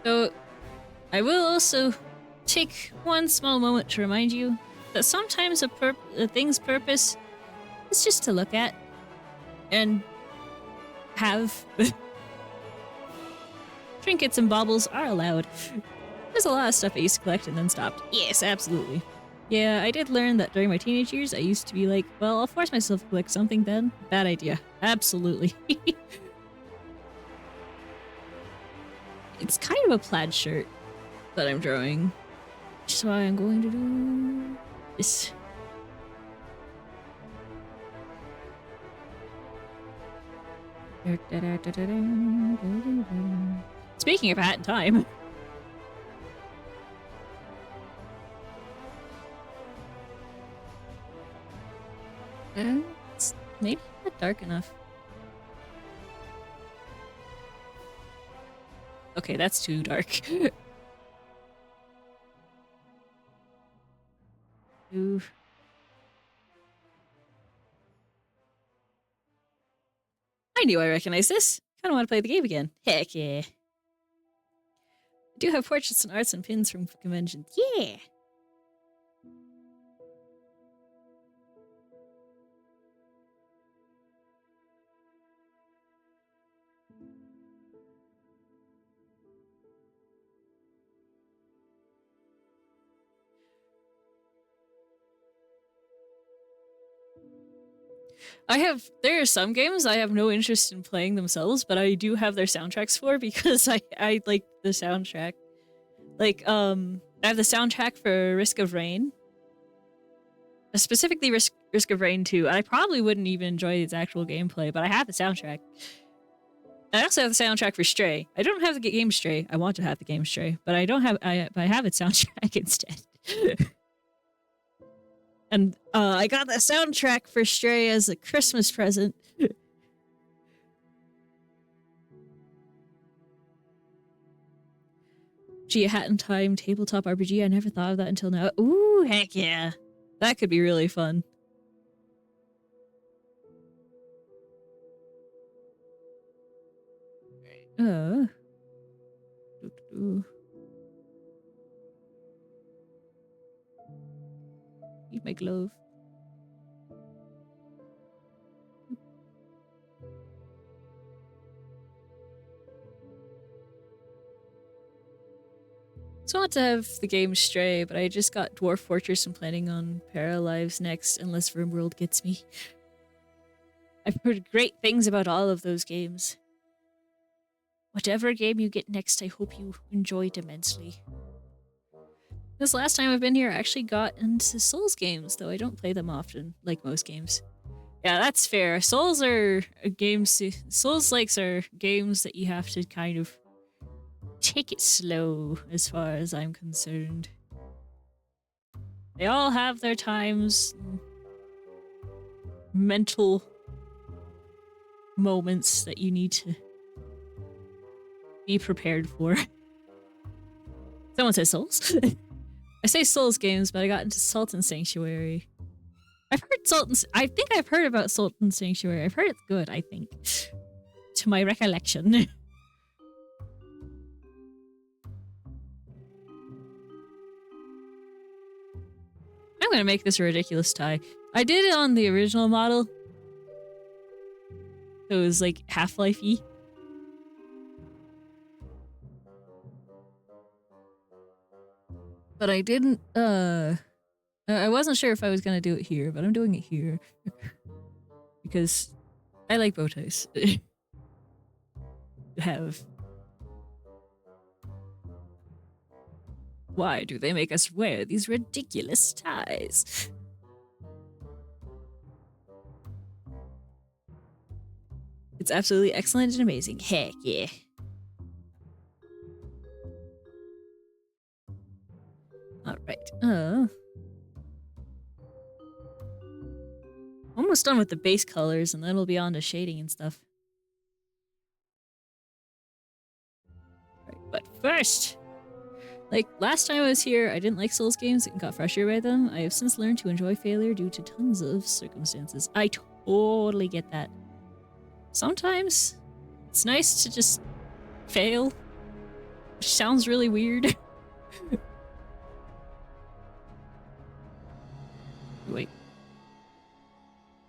So, I will also take one small moment to remind you that sometimes a thing's purpose is just to look at and have. Trinkets and baubles are allowed. There's a lot of stuff I used to collect and then stopped. Yes, absolutely. Yeah, I did learn that during my teenage years, I used to be like, well, I'll force myself to collect something then. Bad idea. Absolutely. It's kind of a plaid shirt that I'm drawing. Which is why I'm going to do this. Speaking of hat and time. It's maybe not dark enough. Okay, that's too dark. Ooh. I knew I recognized this. Kinda want to play the game again. Heck yeah. I do have portraits and arts and pins from conventions. Yeah! There are some games I have no interest in playing themselves, but I do have their soundtracks for because I like the soundtrack. Like, I have the soundtrack for Risk of Rain. Specifically Risk of Rain 2. I probably wouldn't even enjoy its actual gameplay, but I have the soundtrack. I also have the soundtrack for Stray. I don't have the game Stray. I want to have the game Stray, but I don't have I have its soundtrack instead. And I got the soundtrack for Stray as a Christmas present. Gee, a Hat in Time tabletop RPG. I never thought of that until now. Ooh, heck yeah. That could be really fun. Eat my glove. So I want to have the game Stray, but I just got Dwarf Fortress and planning on Paralives next, unless RimWorld gets me. I've heard great things about all of those games. Whatever game you get next, I hope you enjoyed immensely. This last time I've been here, I actually got into Souls games, though I don't play them often, like most games. Yeah, that's fair. Souls are games. Souls-likes are games that you have to kind of take it slow, as far as I'm concerned. They all have their times, mental moments that you need to be prepared for. Someone says Souls? I say Souls games, but I got into Sultan Sanctuary. I think I've heard about Sultan Sanctuary. I've heard it's good, I think. To my recollection. gonna make this a ridiculous tie. I did it on the original model. So it was like Half-Life-y. But I didn't, I wasn't sure if I was gonna do it here, but I'm doing it here. Because I like bow ties. Have. Why do they make us wear these ridiculous ties? It's absolutely excellent and amazing. Heck yeah. Alright, almost done with the base colors, and then we'll be on to shading and stuff. Right, but first, like last time I was here, I didn't like Souls games and got frustrated by them. I have since learned to enjoy failure due to tons of circumstances. I totally get that. Sometimes it's nice to just fail, which sounds really weird. Wait.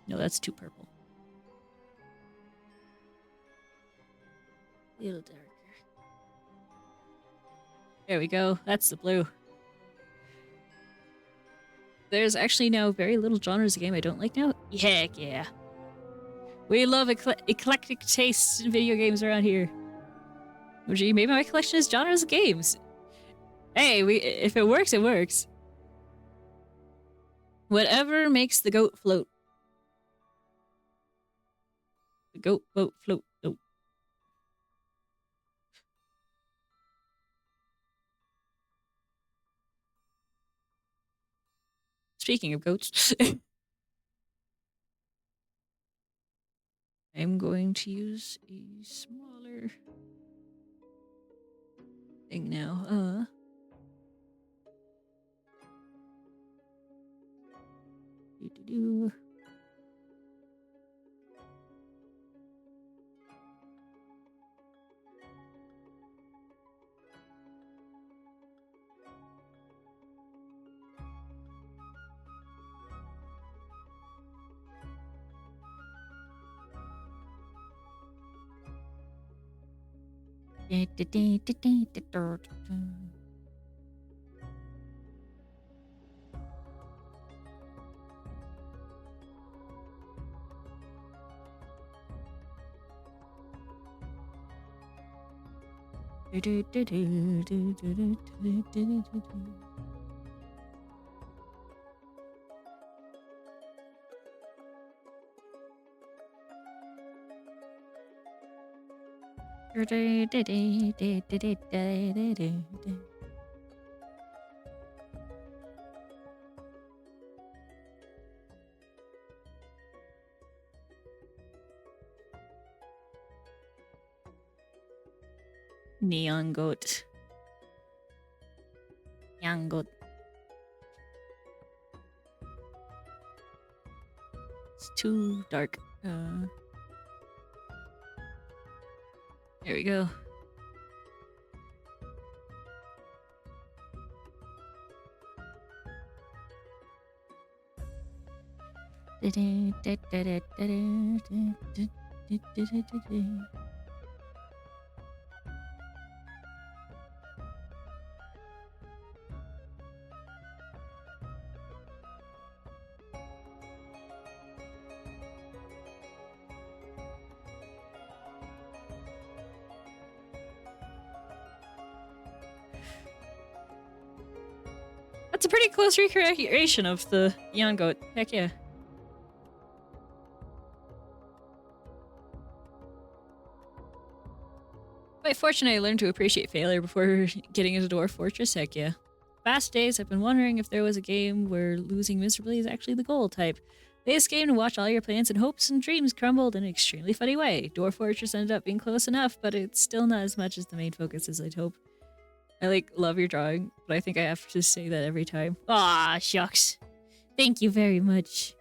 No, that's too purple. A little darker. There we go. That's the blue. There's actually now very little genres of game I don't like now. Heck yeah. We love eclectic tastes in video games around here. Oh gee, maybe my collection is genres of games. Hey, if it works, it works. Whatever makes the goat float. The goat boat float. Oh. Speaking of goats, I'm going to use a smaller thing now. Do. Neon goat. Young goat. It's too dark. There we go. That's a pretty close recreation of the Neon Goat. Heck yeah. Quite fortunate I learned to appreciate failure before getting into Dwarf Fortress. Heck yeah. Past days, I've been wondering if there was a game where losing miserably is actually the goal type. This game to watch all your plans and hopes and dreams crumbled in an extremely funny way. Dwarf Fortress ended up being close enough, but it's still not as much as the main focus as I'd hope. I love your drawing, but I think I have to say that every time. Ah, shucks. Thank you very much.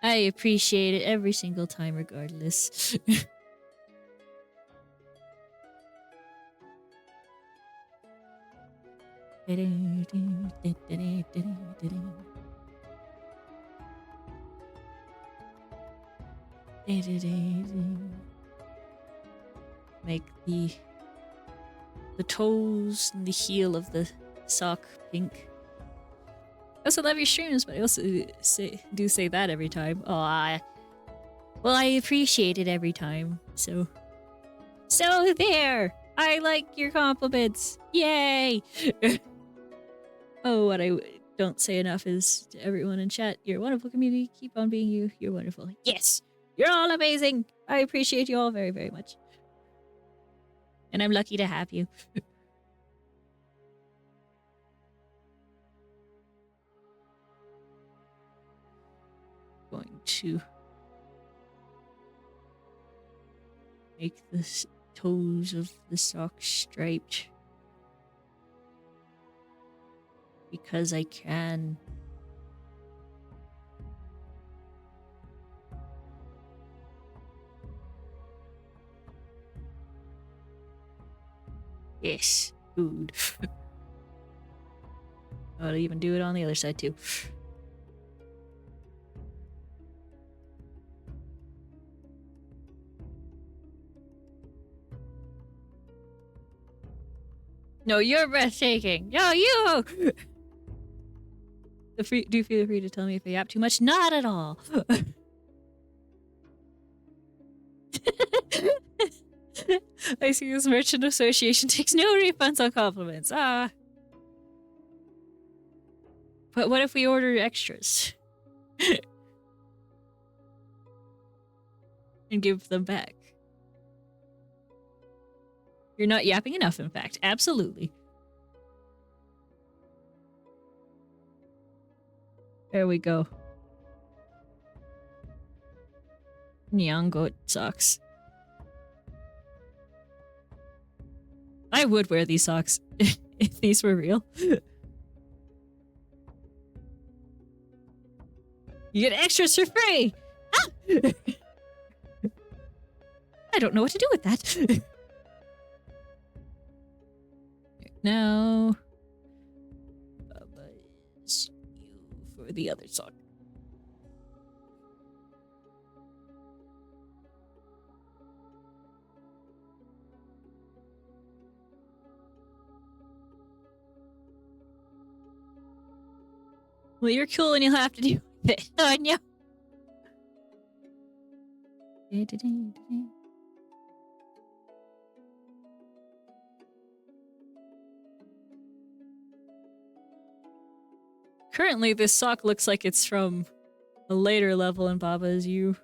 I appreciate it every single time regardless. Make the toes and the heel of the sock pink. I also love your streams, but I also say that every time. Oh, well, I appreciate it every time. So there. I like your compliments. Yay! Oh, what I don't say enough is to everyone in chat, you're a wonderful community. Keep on being you. You're wonderful. Yes, you're all amazing. I appreciate you all very, very much. And I'm lucky to have you. Going to make the toes of the sock striped. Because I can. Yes, good. I'll even do it on the other side too. No, you're breathtaking. No, you! Do feel free to tell me if I yap too much. Not at all. I see this merchant association takes no refunds on compliments. Ah. But what if we order extras? And give them back? You're not yapping enough, in fact. Absolutely. There we go. Neon goat socks. I would wear these socks if these were real. You get extras for free! Ah! I don't know what to do with that. Now... is you for the other sock. Well, you're cool and you'll have to do it. Oh, no. Currently, this sock looks like it's from a later level in Baba Is You.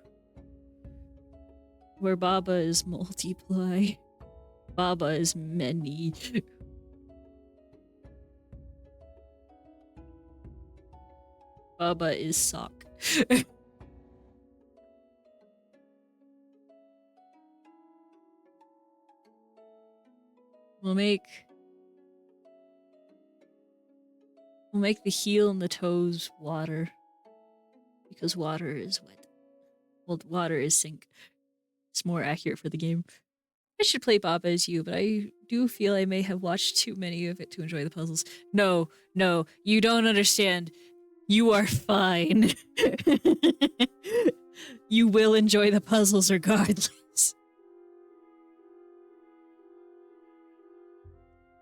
Where Baba is multiply. Baba is many. Baba is sock. We'll make the heel and the toes water. Because water is wet. Well, water is sink. It's more accurate for the game. I should play Baba Is You, but I do feel I may have watched too many of it to enjoy the puzzles. No, you don't understand. You are fine. You will enjoy the puzzles regardless.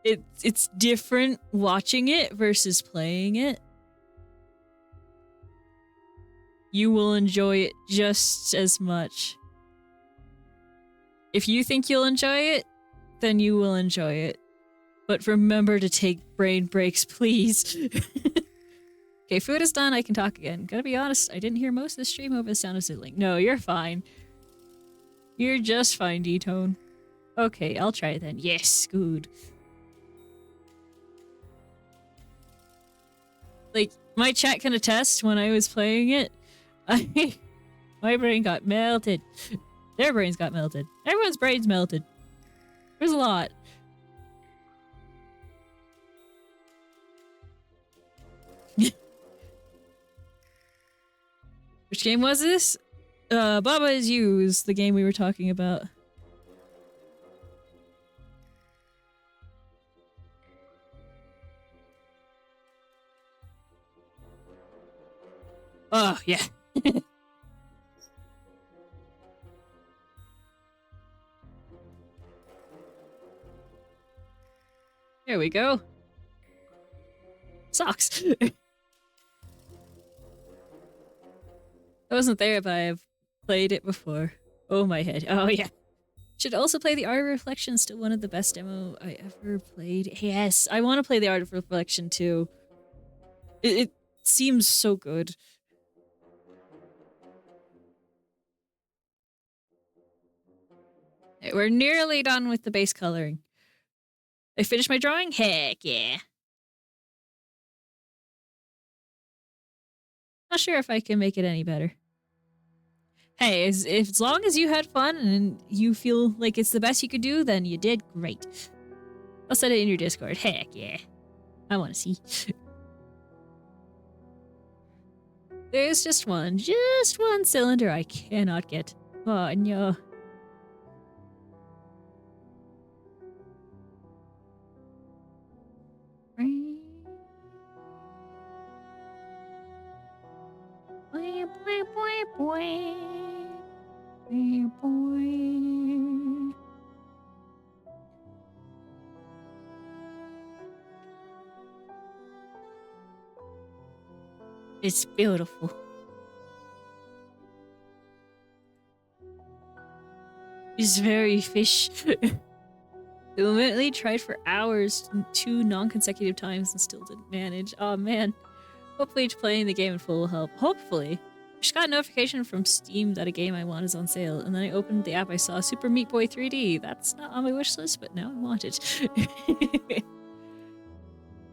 It's different watching it versus playing it. You will enjoy it just as much. If you think you'll enjoy it, then you will enjoy it. But remember to take brain breaks, please. Okay, food is done. I can talk again. Gotta be honest, I didn't hear most of the stream over the sound of Ziddling. No, you're fine. You're just fine, D-Tone. Okay, I'll try it then. Yes, good. Like, my chat can attest when I was playing it. My brain got melted. Their brains got melted. Everyone's brains melted. There's a lot. Which game was this? Baba Is You is the game we were talking about. Oh, yeah. There we go. Socks. I wasn't there, but I've played it before. Oh, my head. Oh, yeah. Should also play the Art of Reflection. Still one of the best demo I ever played. Yes, I want to play the Art of Reflection too. It seems so good. Okay, we're nearly done with the base coloring. I finished my drawing? Heck yeah. Not sure if I can make it any better. Hey, as long as you had fun and you feel like it's the best you could do, then you did great. I'll set it in your Discord. Heck yeah. I want to see. There's just one cylinder I cannot get. Oh, no. It's beautiful. It's very fish. Illuminately tried for hours 2 non-consecutive times and still didn't manage. Oh man. Hopefully playing the game in full will help. Hopefully. I just got a notification from Steam that a game I want is on sale, and then I opened the app, I saw Super Meat Boy 3D. That's not on my wish list, but now I want it.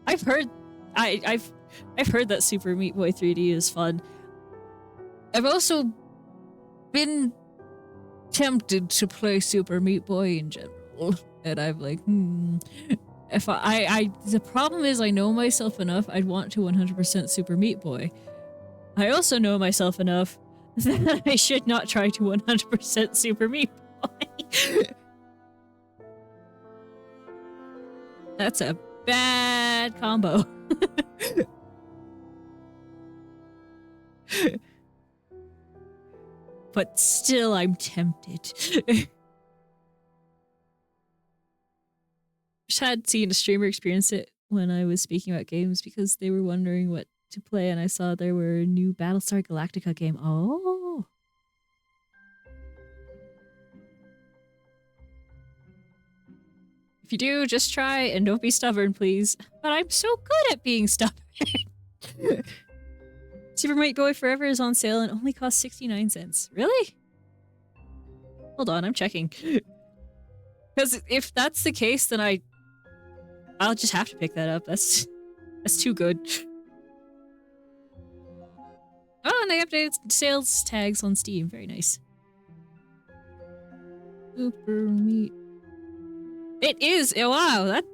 I've heard that Super Meat Boy 3D is fun. I've also been tempted to play Super Meat Boy in general, and I'm like, if the problem is I know myself enough, I'd want to 100% Super Meat Boy. I also know myself enough that I should not try to 100% Super Meat Boy. That's a bad combo. But still, I'm tempted. Just had seen a streamer experience it when I was speaking about games because they were wondering what to play, and I saw there were a new Battlestar Galactica game. Oh. If you do, just try and don't be stubborn, please. But I'm so good at being stubborn. Super Meat Boy Forever is on sale and only costs 69 cents. Really? Hold on, I'm checking. Because if that's the case, then I'll just have to pick that up. That's too good. Oh, and they updated sales tags on Steam. Very nice. Super Meat. It is. Oh, wow, that.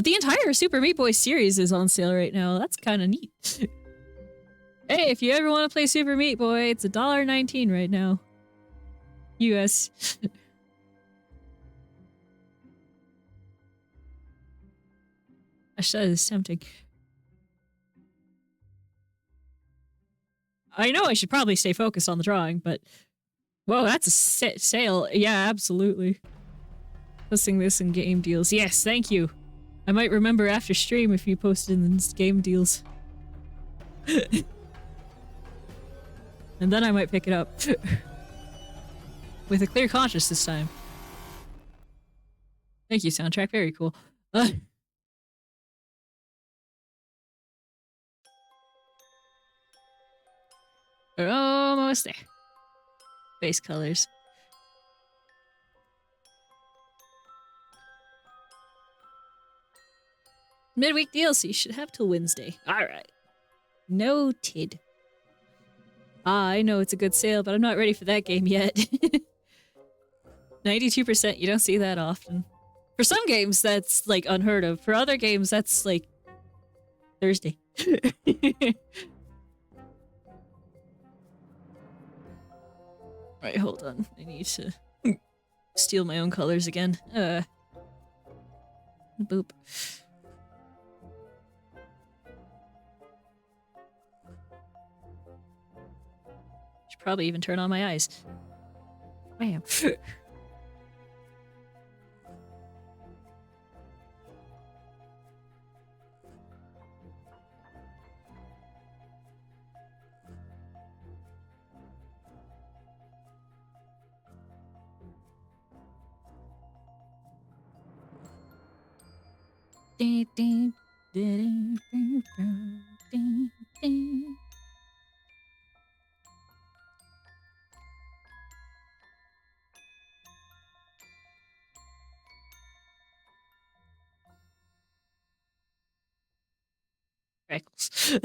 The entire Super Meat Boy series is on sale right now. That's kind of neat. Hey, if you ever want to play Super Meat Boy, it's $1.19 right now. US. Gosh, that is tempting. I know I should probably stay focused on the drawing, but... Whoa, that's a sale. Yeah, absolutely. Posting this in game deals. Yes, thank you. I might remember after stream if you posted in game deals. And then I might pick it up. With a clear conscience this time. Thank you, soundtrack. Very cool. We're almost there. Base colors. Midweek DLC should have till Wednesday. Alright. Noted. I know it's a good sale, but I'm not ready for that game yet. 92%, you don't see that often. For some games, that's, like, unheard of. For other games, that's, like, Thursday. Right, hold on. I need to steal my own colors again. Boop. probably even turn on my eyes. Bam. Freckles.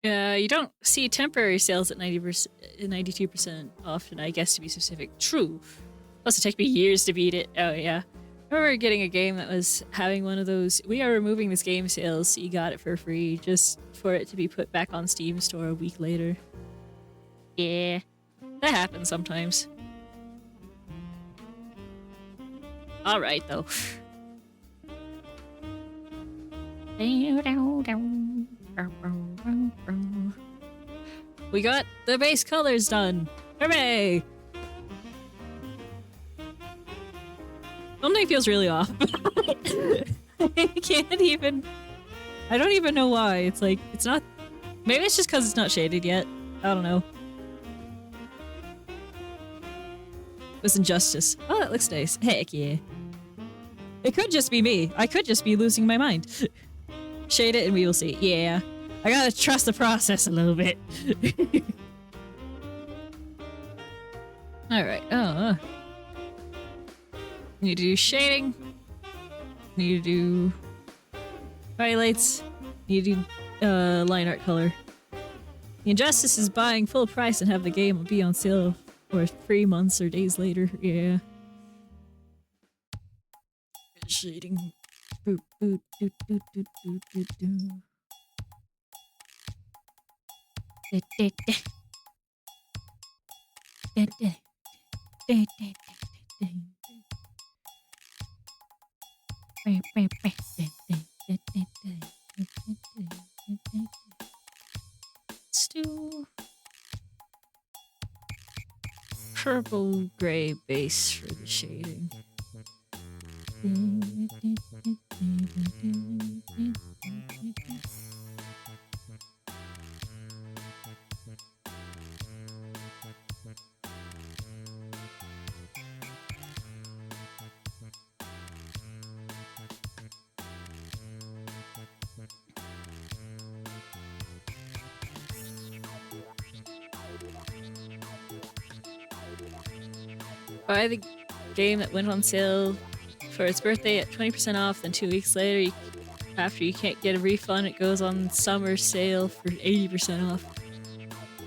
You don't see temporary sales at 90%, 92% often, I guess, to be specific. True. Plus, it took me years to beat it. Oh, yeah. I remember getting a game that was having one of those, we are removing this game sales, so you got it for free, just for it to be put back on Steam Store a week later. Yeah. That happens sometimes. Alright, though. We got the base colors done! Hooray! Something feels really off. I can't even... I don't even know why. It's like, it's not... Maybe it's just because it's not shaded yet. I don't know. It was Injustice. Oh, that looks nice. Heck yeah. It could just be me. I could just be losing my mind. Shade it and we will see. Yeah. I gotta trust the process a little bit. Alright. Need to do shading. Need to do highlights. Need to do line art color. The Injustice is buying full price and have the game be on sale for 3 months or days later. Yeah. Shading. Boop, boop, doot, doot, doot, doot, doot, doot. Let's do purple gray base for the shading. Buy the game that went on sale for its birthday at 20% off, then 2 weeks later, after you can't get a refund, it goes on summer sale for 80% off.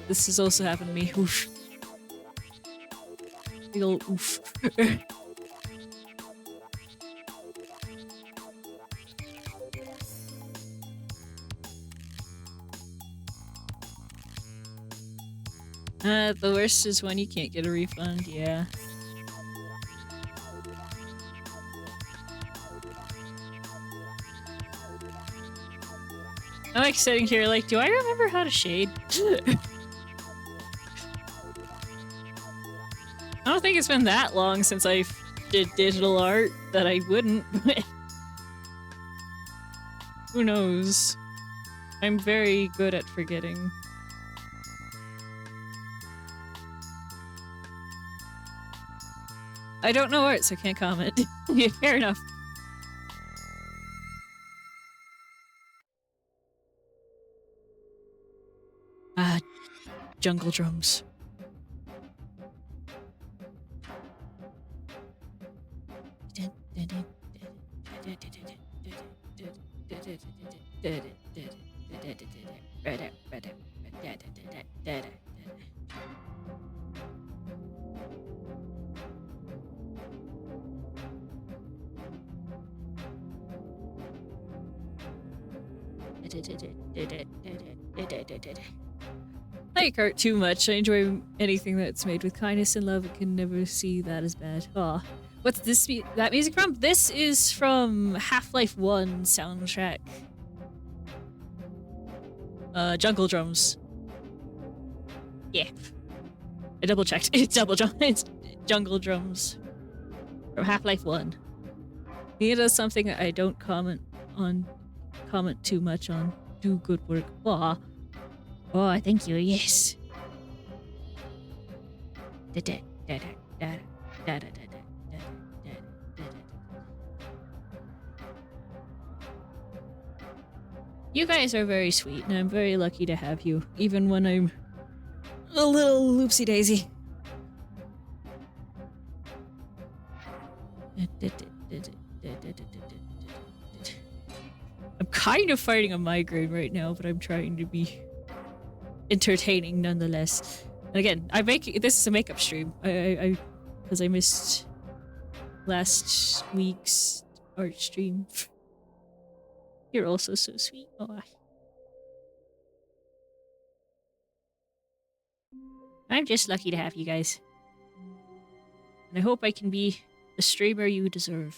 This has also happened to me. Oof. Big ol' oof. The worst is when you can't get a refund, yeah. I'm like sitting here like, do I remember how to shade? I don't think it's been that long since I did digital art that I wouldn't, but who knows? I'm very good at forgetting. I don't know art, so I can't comment. Yeah, fair enough. Jungle drums. I like art too much. I enjoy anything that's made with kindness and love and can never see that as bad. Aw. What's this that music from? This is from Half-Life 1 soundtrack. Jungle drums. Yeah. I double checked. It's it's Jungle Drums from Half-Life 1. He does something I don't comment too much on. Do good work. Aw. Oh, thank you. Yes. You guys are very sweet, and I'm very lucky to have you, even when I'm a little loopsy daisy. I'm kind of fighting a migraine right now, but I'm trying to be entertaining nonetheless. And again, this is a makeup stream. Because I missed last week's art stream. You're also so sweet. Oh, I'm just lucky to have you guys. And I hope I can be the streamer you deserve.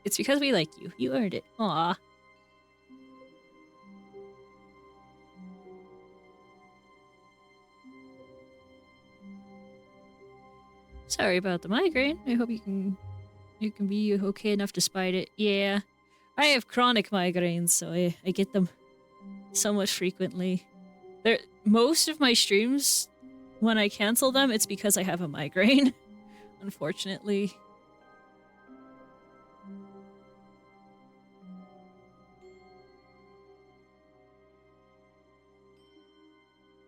It's because we like you. You earned it. Aww. Sorry about the migraine. I hope you can be okay enough despite it. Yeah. I have chronic migraines, so I get them somewhat frequently. Most of my streams, when I cancel them, it's because I have a migraine. Unfortunately.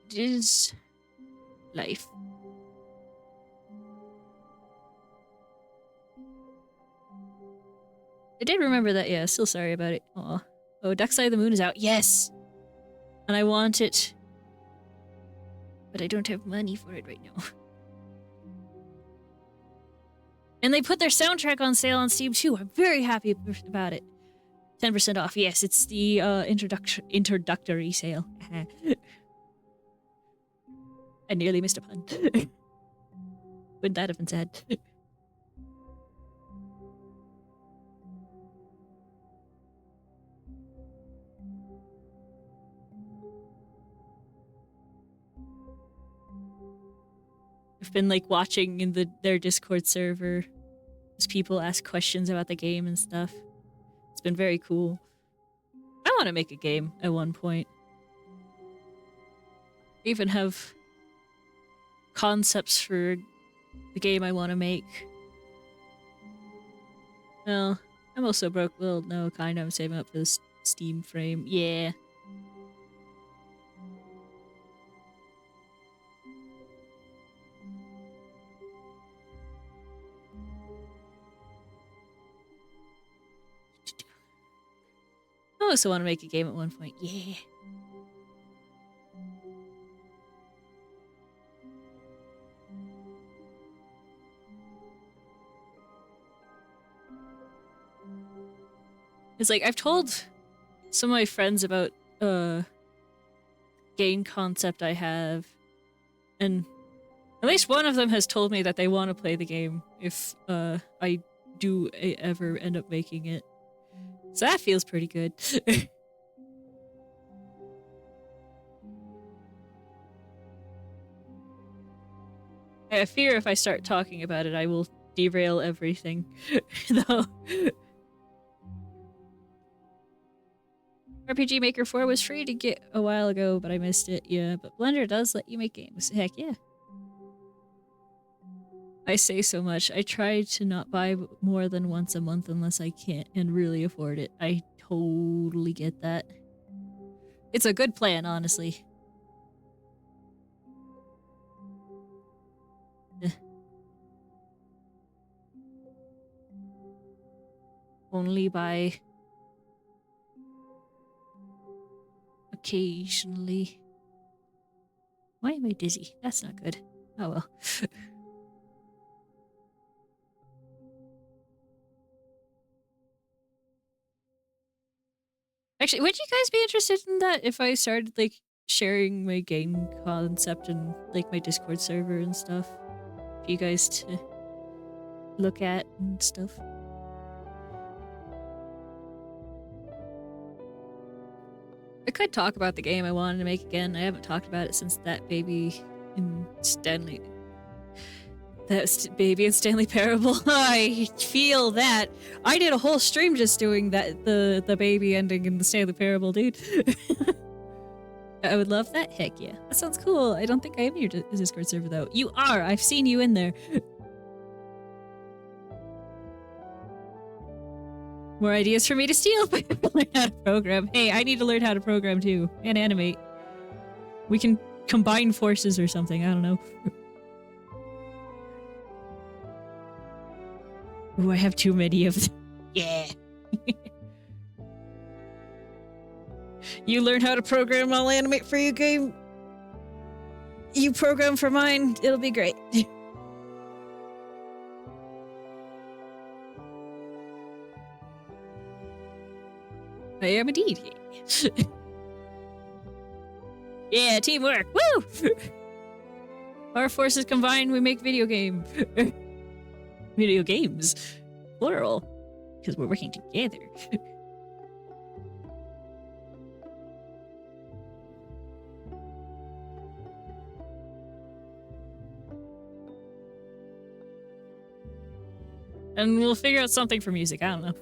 It is life. I did remember that, yeah, still sorry about it. Aw. Oh, Duck Side of the Moon is out. Yes! And I want it. But I don't have money for it right now. And they put their soundtrack on sale on Steam too. I'm very happy about it. 10% off. Yes, it's the introductory sale. I nearly missed a pun. Wouldn't that have been sad? I've been like watching in their Discord server as people ask questions about the game and stuff. It's been very cool. I want to make a game at one point. Even have concepts for the game I want to make. Well, I'm also broke. Well, no, kind of. I'm saving up for this Steam frame. Yeah. I also want to make a game at one point. Yeah. It's like, I've told some of my friends about game concept I have, and at least one of them has told me that they want to play the game if I do ever end up making it. So that feels pretty good. I fear if I start talking about it, I will derail everything. Though. RPG Maker 4 was free to get a while ago, but I missed it. Yeah, but Blender does let you make games. Heck yeah. I say so much. I try to not buy more than once a month unless I can't and really afford it. I totally get that. It's a good plan, honestly. Only buy occasionally. Why am I dizzy? That's not good. Oh well. Actually, would you guys be interested in that if I started like sharing my game concept and like my Discord server and stuff for you guys to look at and stuff? I could talk about the game I wanted to make again. I haven't talked about it since that baby in Stanley. Baby in Stanley Parable. I feel that. I did a whole stream just doing that, the baby ending in the Stanley Parable, dude. I would love that. Heck yeah. That sounds cool. I don't think I am in your Discord server though. You are. I've seen you in there. More ideas for me to steal if I learn how to program. Hey, I need to learn how to program too. And animate. We can combine forces or something. I don't know. Ooh, I have too many of them. Yeah. You learn how to program, I'll animate for you, game. You program for mine, it'll be great. I am indeed. Yeah, teamwork. Woo! Our forces combined, we make video game. Video games. Plural. Because we're working together. And we'll figure out something for music. I don't know.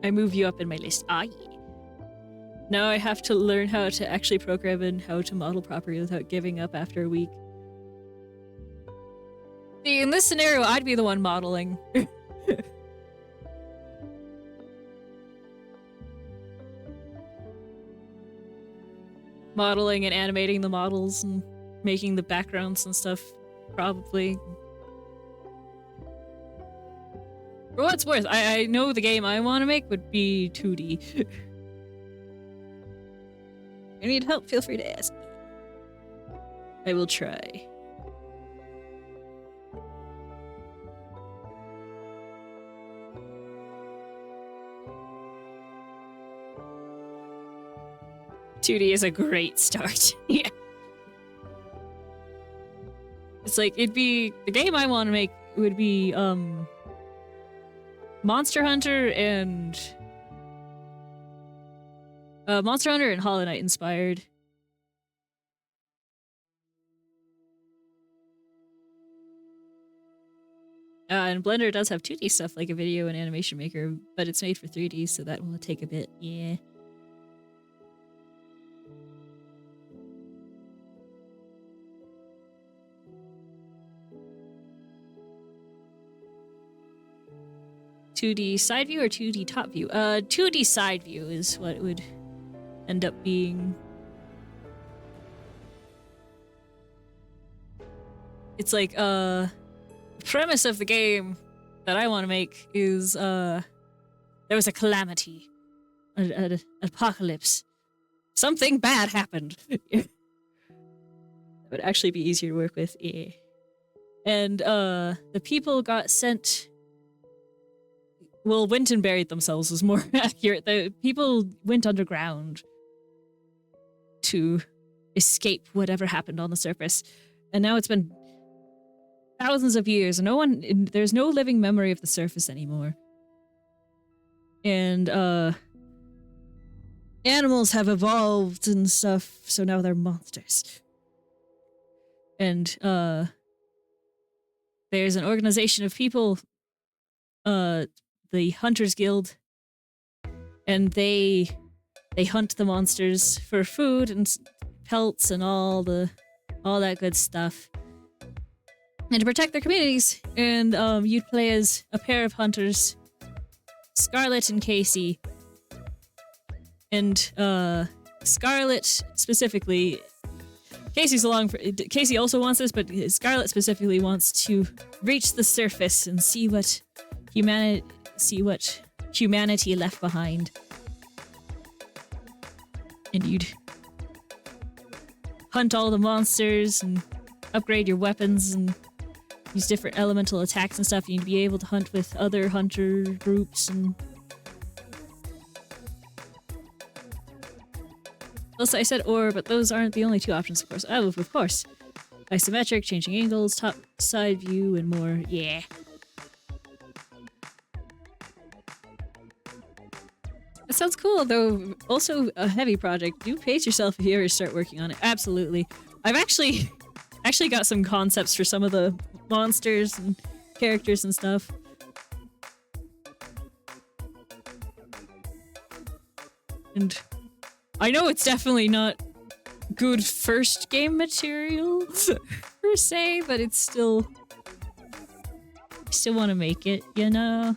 I move you up in my list. Ah, yeah. Now I have to learn how to actually program and how to model properly without giving up after a week. See, in this scenario, I'd be the one modeling. Modeling and animating the models and making the backgrounds and stuff, probably. For what it's worth, I know the game I want to make would be 2D. If you need help, feel free to ask me. I will try. $2D is a great start. Yeah. It's like, it'd be... The game I want to make would be, Monster Hunter and Hollow Knight inspired. And Blender does have 2D stuff like a video and animation maker, but it's made for 3D, so that will take a bit. Yeah. $2D side view or 2D top view? 2D side view is what it would end up being. It's like, the premise of the game that I want to make is, there was a calamity. An apocalypse. Something bad happened. It would actually be easier to work with. Yeah. And, the people got sent... Well, went and buried themselves is more accurate. The people went underground to escape whatever happened on the surface. And now it's been thousands of years, and there's no living memory of the surface anymore. And, animals have evolved and stuff, so now they're monsters. And, there's an organization of people, the Hunters Guild, and they hunt the monsters for food and pelts and all that good stuff, and to protect their communities. And you'd play as a pair of hunters, Scarlet and Casey. And Scarlet specifically, Casey also wants this, but Scarlet specifically wants to reach the surface and see what humanity left behind. And you'd hunt all the monsters and upgrade your weapons and use different elemental attacks and stuff. You'd be able to hunt with other hunter groups and Also, I said or, but those aren't the only two options, of course. Oh, of course. Isometric, changing angles, top side view, and more. Yeah. That sounds cool, though also a heavy project. Do pace yourself if you ever start working on it. Absolutely. I've actually got some concepts for some of the monsters and characters and stuff. And I know it's definitely not good first game material per se, but it's still... I still want to make it, you know?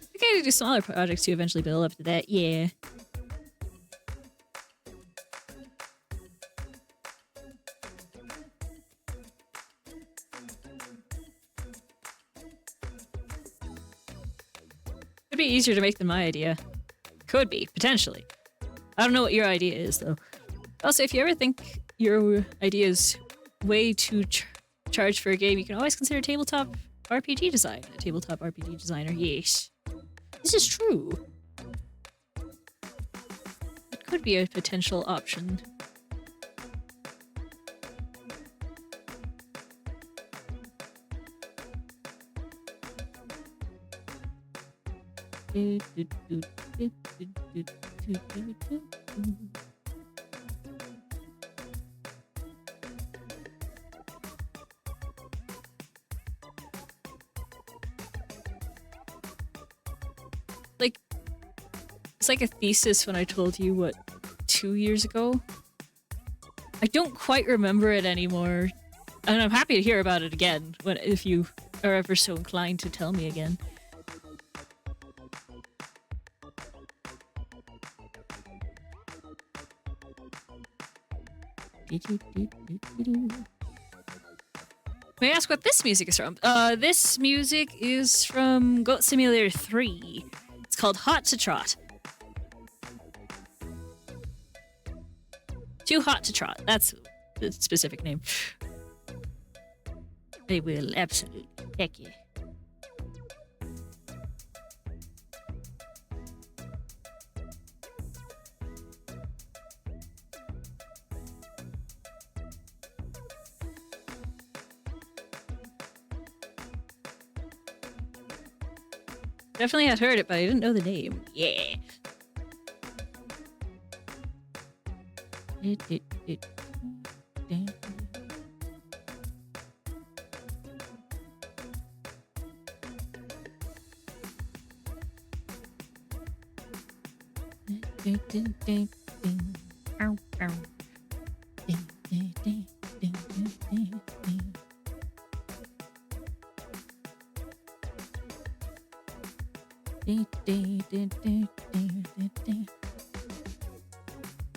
I gotta do smaller projects to eventually build up to that, yeah. Could be easier to make than my idea. Could be, potentially. I don't know what your idea is, though. Also, if you ever think your idea is way too charged for a game, you can always consider tabletop RPG design. A tabletop RPG designer, yes. This is true. It could be a potential option. Like, it's like a thesis when I told you, what, 2 years ago? I don't quite remember it anymore, and I'm happy to hear about it again, if you are ever so inclined to tell me again. May I ask what this music is from? This music is from Goat Simulator 3. It's called Hot to Trot. Too Hot to Trot. That's the specific name. They will, absolutely. Heck yeah. Definitely had heard it, but I didn't know the name. Yeah.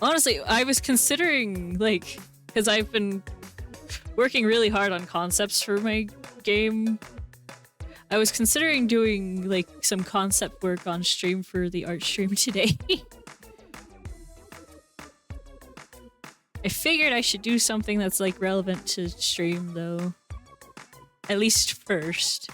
Honestly, I was considering, like, because I've been working really hard on concepts for my game. I was considering doing, like, some concept work on stream for the art stream today. I figured I should do something that's, like, relevant to stream, though. At least first.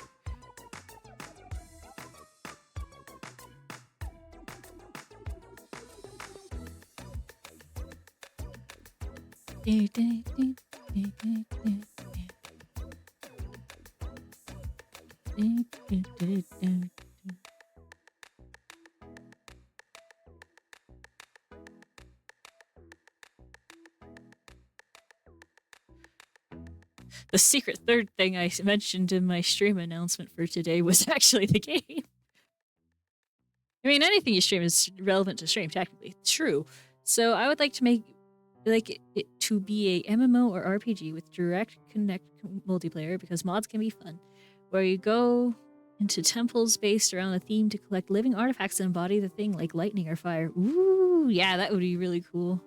The secret third thing I mentioned in my stream announcement for today was actually the game. I mean, anything you stream is relevant to stream, technically. It's true. So I would like to make it to be a MMO or RPG with direct connect multiplayer, because mods can be fun, where you go into temples based around a theme to collect living artifacts that embody the thing, like lightning or fire. Ooh, yeah, that would be really cool.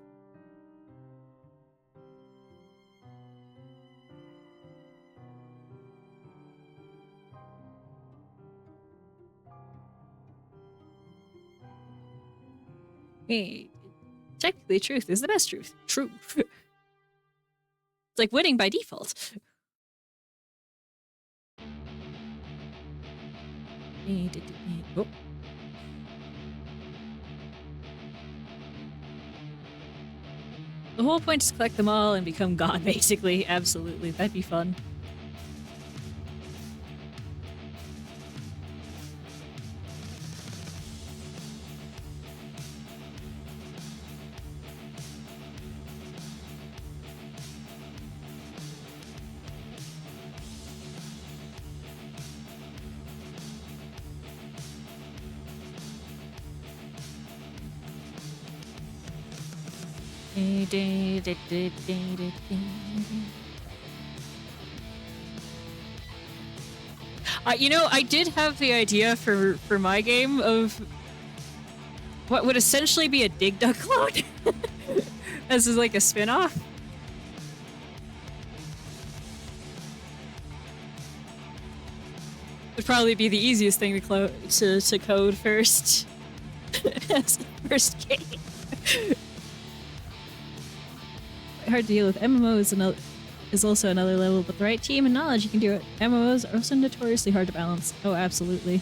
Hey, technically truth is the best truth. True. It's like winning by default. Oh. The whole point is to collect them all and become God, basically. Absolutely. That'd be fun. You know, I did have the idea for my game of what would essentially be a Dig Dug clone. As is like a spin-off. Would probably be the easiest thing to code first. As the first game. Hard to deal with. MMOs is also another level, but the right team and knowledge you can do it. MMOs are also notoriously hard to balance. Oh, absolutely.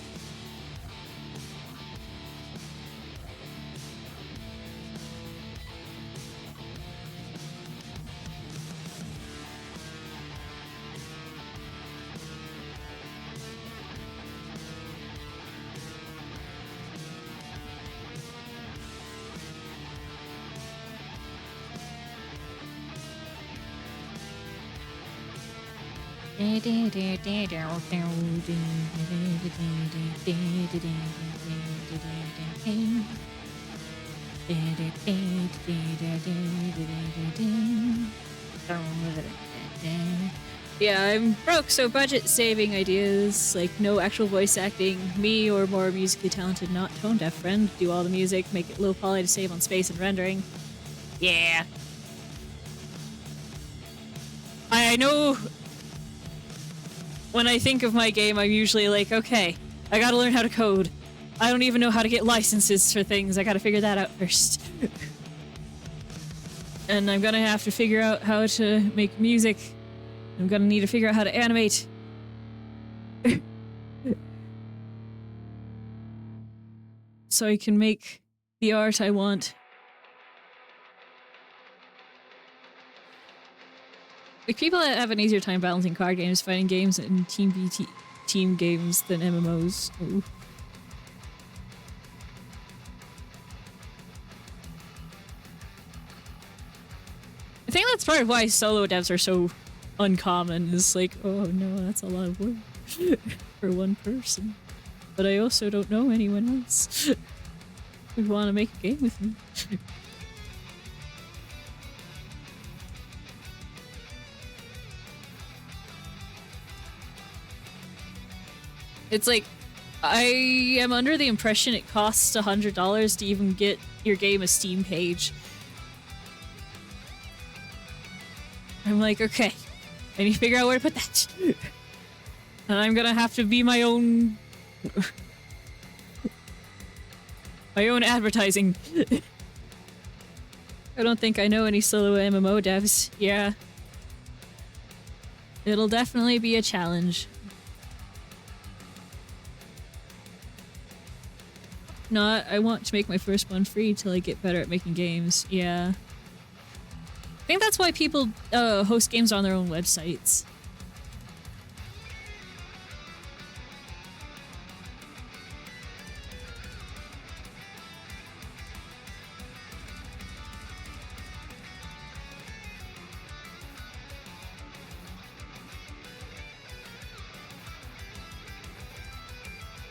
Yeah, I'm broke, so budget saving ideas, like no actual voice acting, me or more musically talented, not tone deaf friend, do all the music, make it low poly to save on space and rendering. Yeah. I know when I think of my game, I'm usually like, okay, I gotta learn how to code. I don't even know how to get licenses for things. I gotta figure that out first. And I'm gonna have to figure out how to make music. I'm gonna need to figure out how to animate. So I can make the art I want. Like, people that have an easier time balancing card games, fighting games, and team games than MMOs. Ooh. I think that's part of why solo devs are so uncommon, is like, oh no, that's a lot of work for one person. But I also don't know anyone else who would want to make a game with me. It's like, I am under the impression it costs $100 to even get your game a Steam page. I'm like, okay, I need to figure out where to put that. And I'm gonna have to be my own... my own advertising. I don't think I know any solo MMO devs. Yeah. It'll definitely be a challenge. Not, I want to make my first one free till I get better at making games. Yeah. I think that's why people host games on their own websites.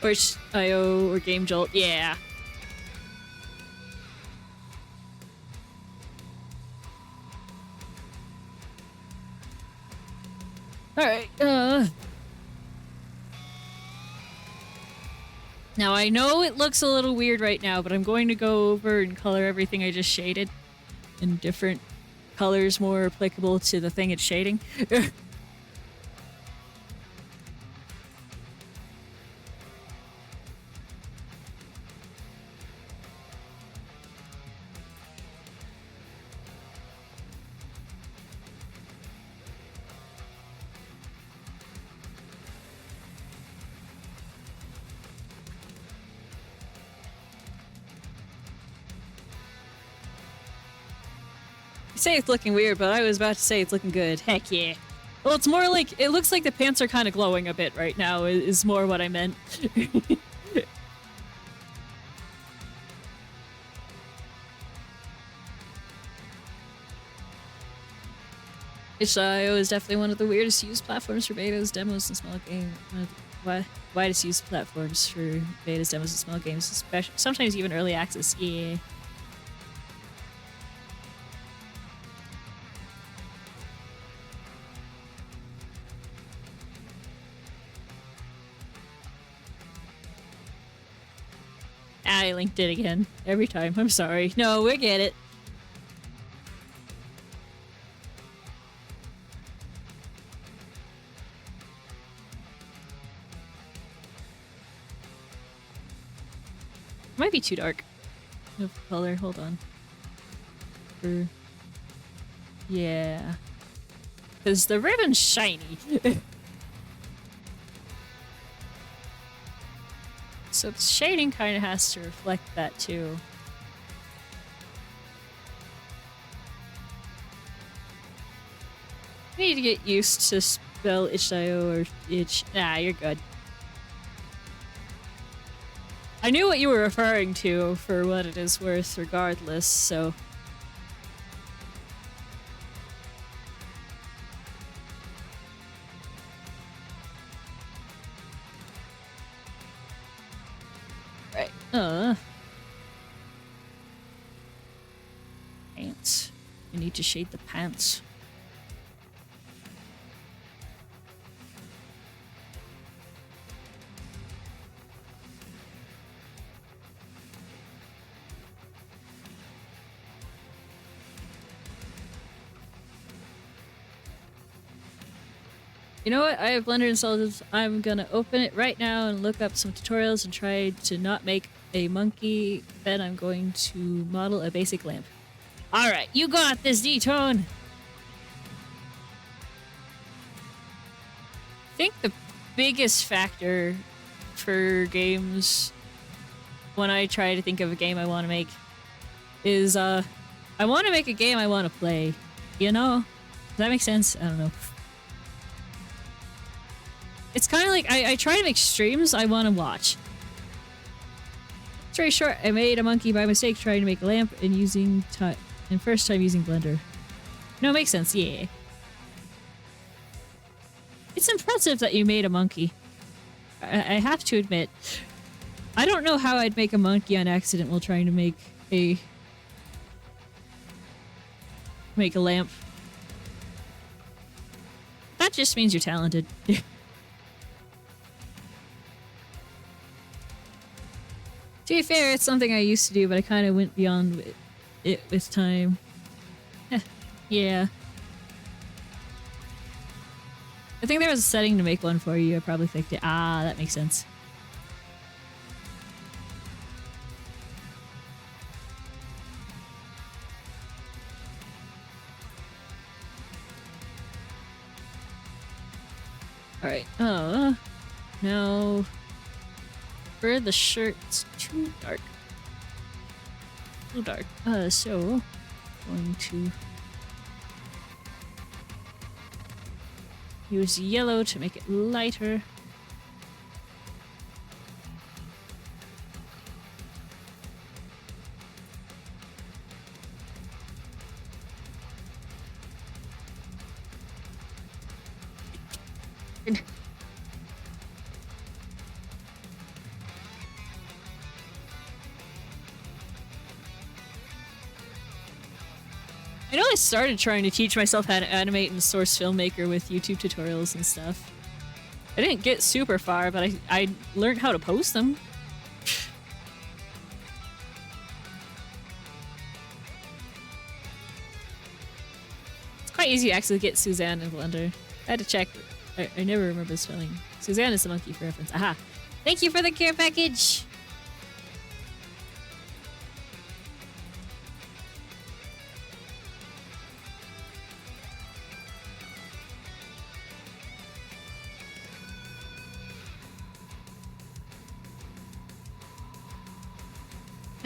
Or IO or Game Jolt, yeah. Alright, now I know it looks a little weird right now, but I'm going to go over and color everything I just shaded in different colors more applicable to the thing it's shading. You say it's looking weird, but I was about to say it's looking good. Heck yeah. Well, it's more like, it looks like the pants are kind of glowing a bit right now, is more what I meant. Itch.io is definitely one of the weirdest used platforms for betas, demos, and small games. Widest used platforms for betas, demos, and small games, especially sometimes even early access. Yeah. I linked it again. Every time. I'm sorry. No, we get it. Might be too dark of color. Hold on. Yeah. Because the ribbon's shiny. So the shading kind of has to reflect that too. I need to get used to spell itch.io or itch. Nah, you're good. I knew what you were referring to for what it is worth regardless, so... Right. Pants. You need to shade the pants. You know what? I have Blender installed. I'm gonna open it right now and look up some tutorials and try to not make a monkey. Then I'm going to model a basic lamp. Alright, you got this, D-Tone! I think the biggest factor for games when I try to think of a game I want to make is, I want to make a game I want to play. You know? Does that make sense? I don't know. It's kind of like, I try to make streams I want to watch. It's very short. I made a monkey by mistake trying to make a lamp and first time using Blender. No, it makes sense, yeah. It's impressive that you made a monkey. I have to admit. I don't know how I'd make a monkey on accident while trying to make a lamp. That just means you're talented. To be fair, it's something I used to do, but I kind of went beyond it with time. Yeah. I think there was a setting to make one for you. I probably clicked it. Ah, that makes sense. Alright. Now... for the shirt, it's too dark. Too dark. So... going to... use yellow to make it lighter. I know I started trying to teach myself how to animate in Source Filmmaker with YouTube tutorials and stuff. I didn't get super far, but I learned how to post them. It's quite easy to actually get Suzanne in Blender. I had to check. I never remember the spelling. Suzanne is the monkey for reference. Aha! Thank you for the care package!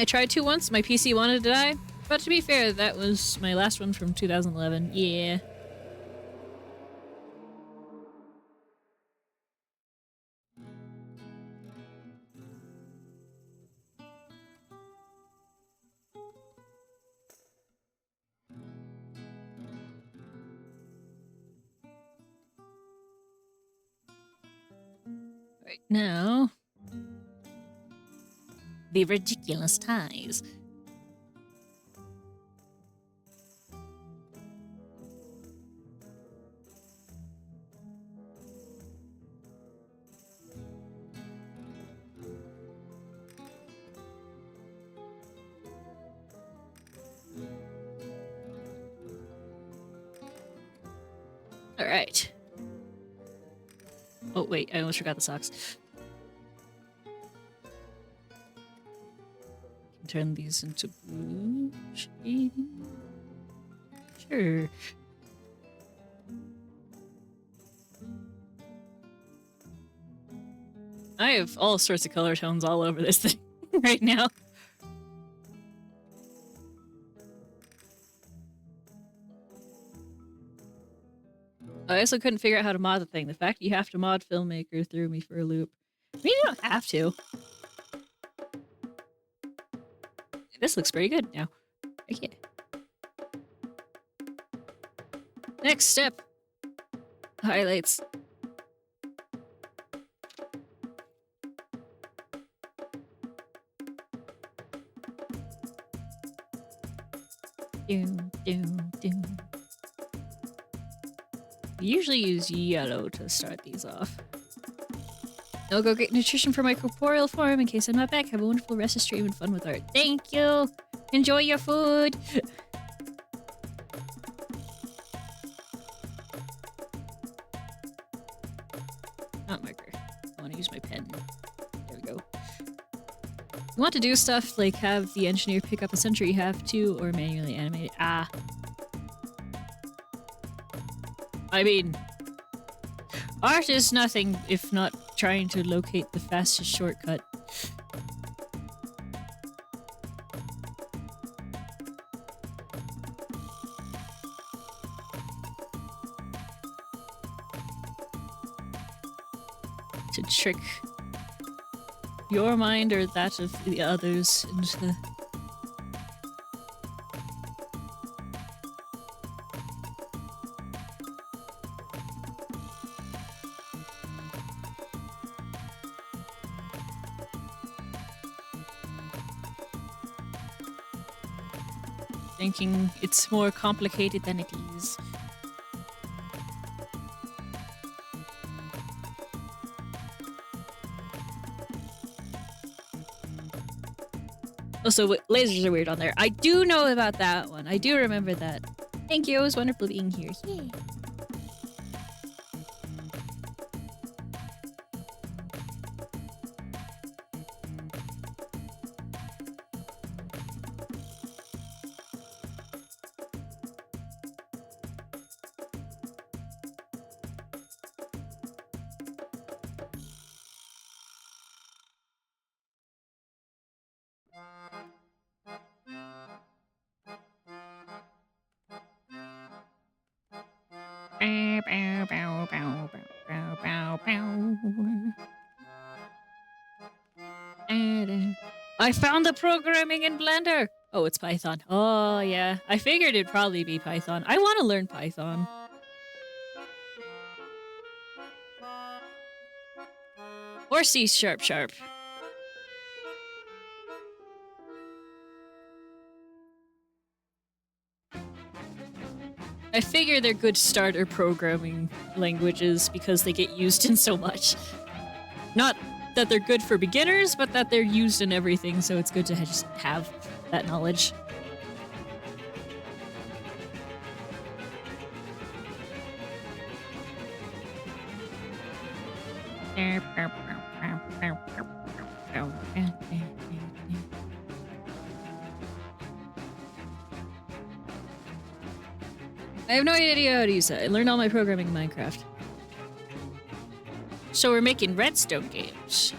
I tried to once. My PC wanted to die. But to be fair, that was my last one from 2011. Yeah. Right now, the ridiculous ties. All right. Oh wait, I almost forgot the socks. Turn these into blue shading. Sure. I have all sorts of color tones all over this thing right now. I also couldn't figure out how to mod the thing. The fact you have to mod Filmmaker threw me for a loop. I mean, you don't have to. This looks pretty good now. Okay. Next step. Highlights. Doom, doom, doom. We usually use yellow to start these off. I'll go get nutrition for my corporeal form in case I'm not back. Have a wonderful rest of stream and fun with art. Thank you! Enjoy your food! Not marker. I want to use my pen. There we go. You want to do stuff like have the engineer pick up a sentry you have to, or manually animate it. Ah. I mean, art is nothing if not trying to locate the fastest shortcut. To trick your mind or that of the others into thinking it's more complicated than it is. Also, lasers are weird on there. I do know about that one. I do remember that. Thank you. It was wonderful being here. Yay. I found the programming in Blender! Oh, it's Python. Oh, yeah. I figured it'd probably be Python. I want to learn Python. Or C sharp sharp. I figure they're good starter programming languages because they get used in so much. Not that they're good for beginners, but that they're used in everything, so it's good to just have that knowledge. I have no idea how to use that. I learned all my programming in Minecraft. So we're making Redstone games.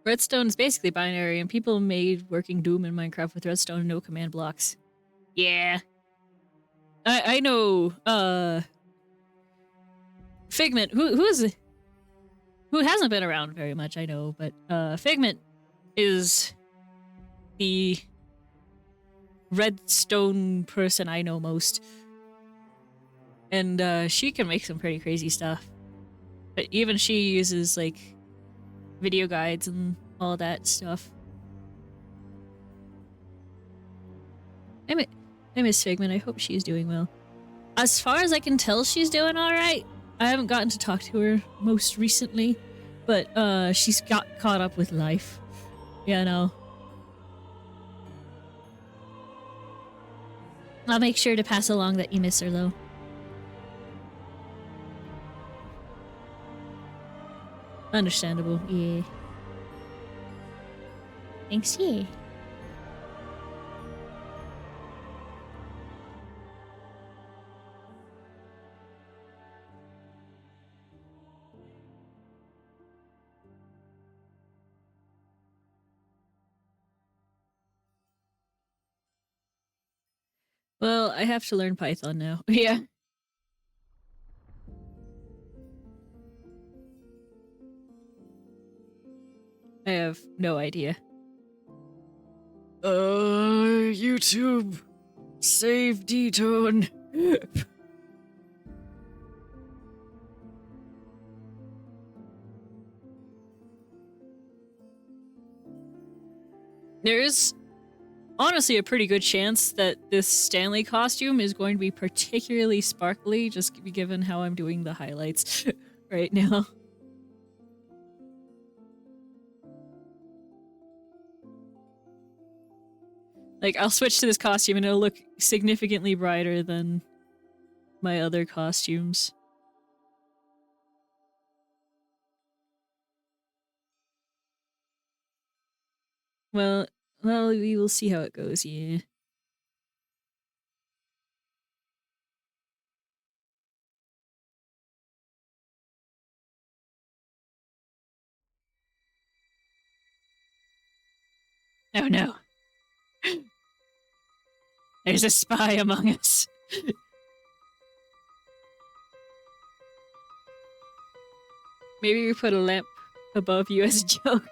Redstone is basically binary, and people made working Doom in Minecraft with redstone and no command blocks. Yeah. I know, Figment, who hasn't been around very much, I know, but, Figment is the redstone person I know most. And, she can make some pretty crazy stuff. But even she uses, like, video guides and all that stuff. I miss Figment. I hope she's doing well. As far as I can tell, she's doing alright. I haven't gotten to talk to her most recently, but she's got caught up with life. Yeah, no. I'll make sure to pass along that you miss her, though. Understandable, yeah. Thanks, yeah. Well, I have to learn Python now. Yeah. I have no idea. YouTube. Save detone. There's honestly a pretty good chance that this Stanley costume is going to be particularly sparkly, just given how I'm doing the highlights right now. Like, I'll switch to this costume and it'll look significantly brighter than my other costumes. Well, we will see how it goes, yeah. Oh no. There's a spy among us. Maybe we put a lamp above you as a joke.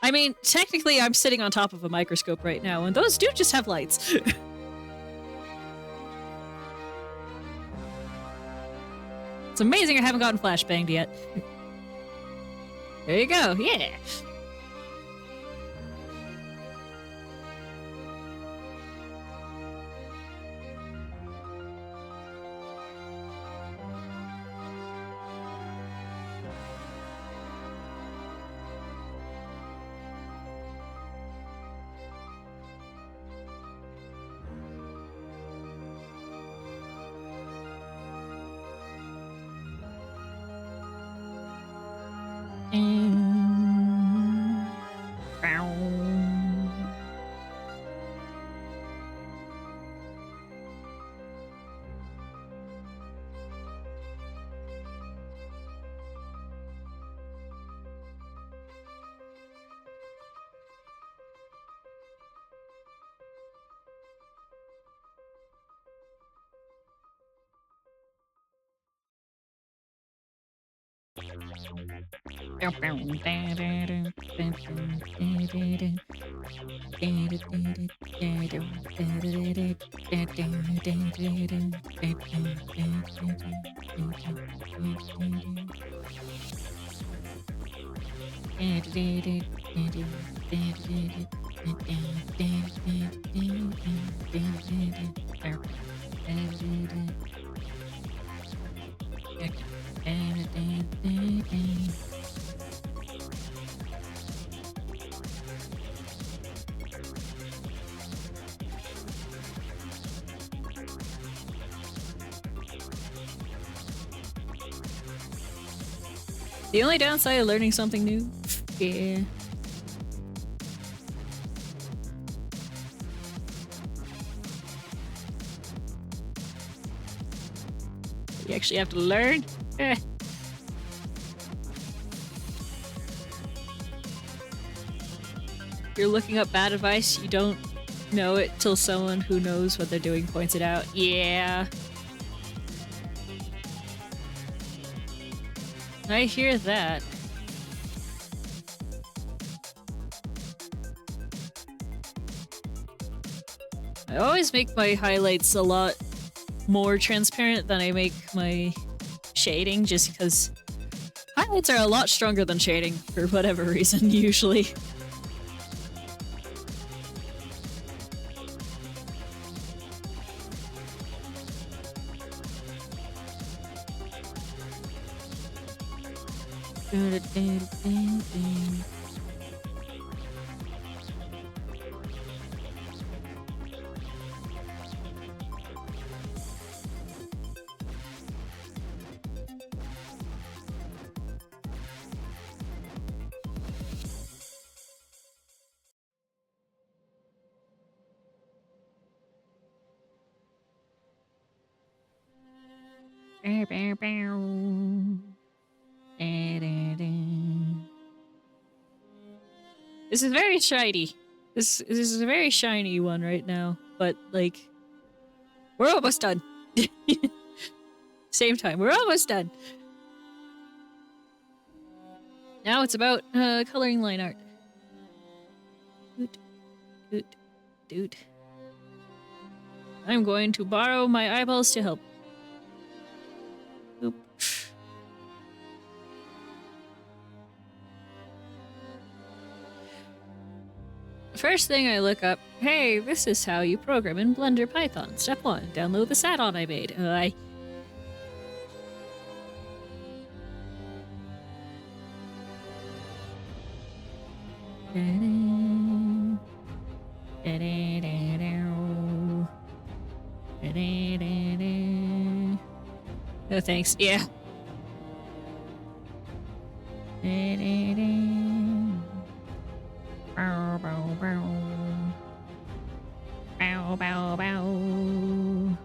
I mean, technically I'm sitting on top of a microscope right now, and those do just have lights. It's amazing I haven't gotten flashbanged yet. There you go, yeah. The only downside of learning something new? Yeah. actually have to learn. You're looking up bad advice, you don't know it till someone who knows what they're doing points it out. Yeah. I hear that. I always make my highlights a lot more transparent than I make my shading, just because highlights are a lot stronger than shading for whatever reason, usually. This is very shiny. This is a very shiny one right now, but like, we're almost done. Same time, we're almost done. Now it's about coloring line art. Doot, doot, doot. I'm going to borrow my eyeballs to help. Oop. First thing I look up, hey, this is how you program in Blender Python. Step 1, download this add-on I made. No thanks, yeah. Bow, bow, bow. Bow, bow, bow.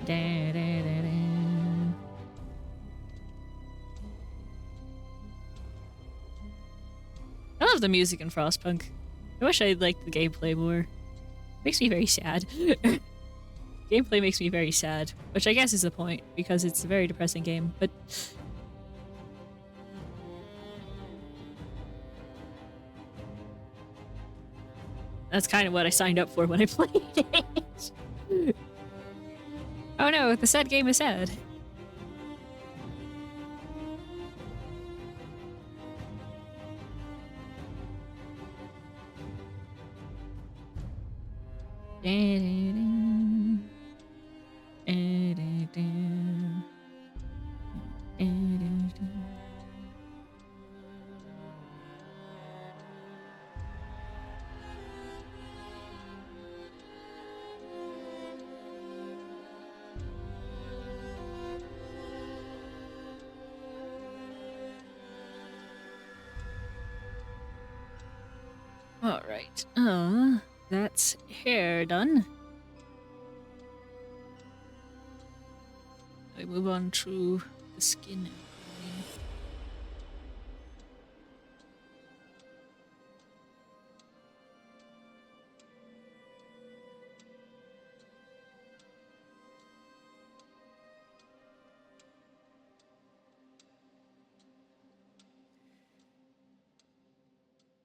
Da, da, da, da. I love the music in Frostpunk. I wish I liked the gameplay more. Makes me very sad. Gameplay makes me very sad, which I guess is the point, because it's a very depressing game, but... That's kind of what I signed up for when I played it. Oh no, the sad game is sad. Alright, that's hair done. I move on to the skin.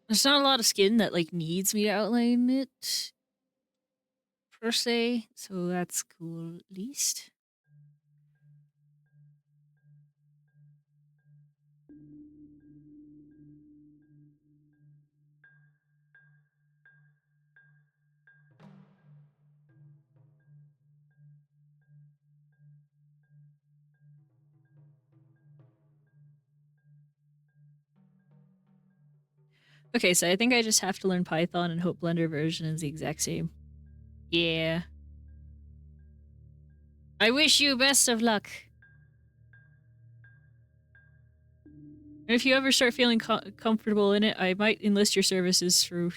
There's not a lot of skin that like needs me to outline it per se, so that's cool at least. Okay, so I think I just have to learn Python and hope Blender version is the exact same. Yeah. I wish you best of luck. And if you ever start feeling comfortable in it, I might enlist your services for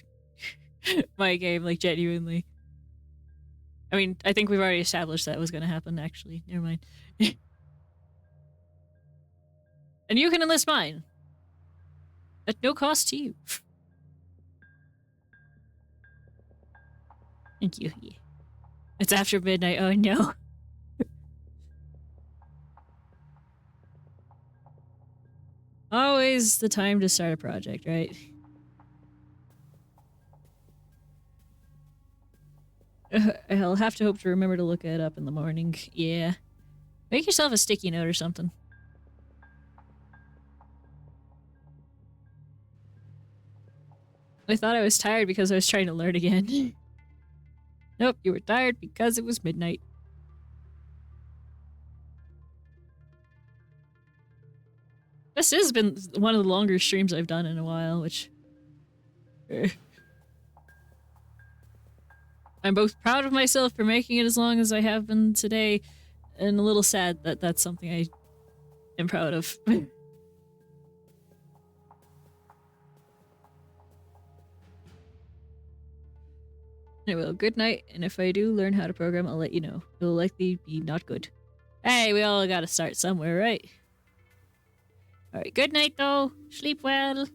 my game, like, genuinely. I mean, I think we've already established that was going to happen, actually. Never mind. And you can enlist mine. At no cost to you. Thank you. Yeah. It's after midnight. Oh no. Always the time to start a project, right? I'll have to hope to remember to look it up in the morning. Yeah. Make yourself a sticky note or something. I thought I was tired because I was trying to learn again. Nope, you were tired because it was midnight. This has been one of the longer streams I've done in a while, which... I'm both proud of myself for making it as long as I have been today, and a little sad that that's something I am proud of. Anyway, well, good night, and if I do learn how to program, I'll let you know. It'll likely be not good. Hey, we all gotta start somewhere, right? Alright, good night though. Sleep well.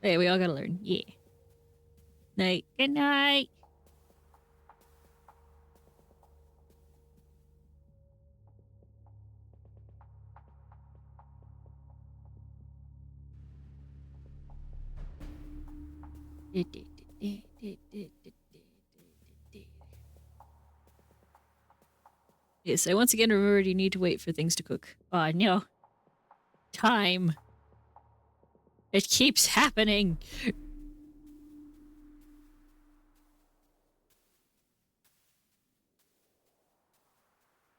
Hey, we all gotta learn. Yeah. Night. Good night. Yes, I once again remembered you need to wait for things to cook. Oh no. Time. It keeps happening.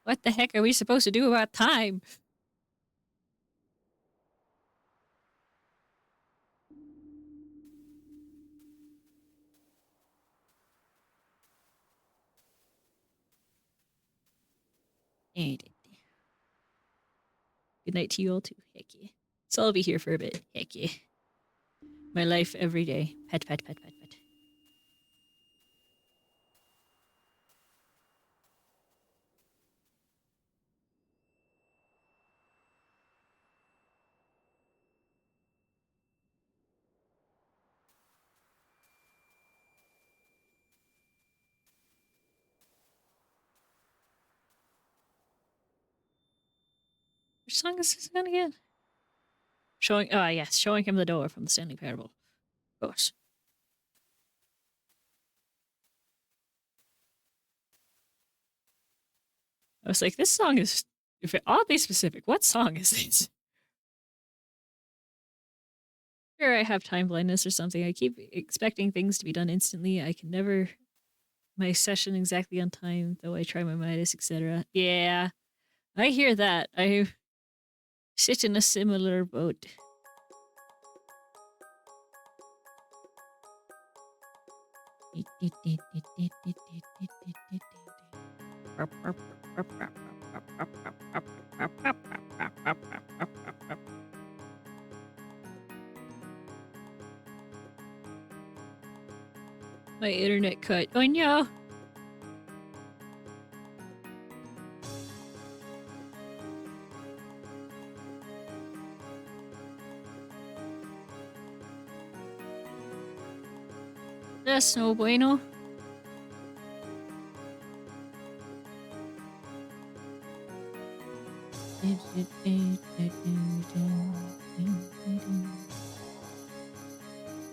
What the heck are we supposed to do about time? Good night to you all too. Heck yeah. So I'll be here for a bit. Heck yeah. My life every day. Pet, pet, pet, pet, pet. Which song is this again? Showing, yes, showing him the door from the Stanley Parable. Of course. I was like, this song is oddly specific. What song is this? Sure, I have time blindness or something. I keep expecting things to be done instantly. I can never my session exactly on time, though I try my Midas, etc. Yeah, I hear that. I sit in a similar boat. My internet cut. Oh no! That's no bueno.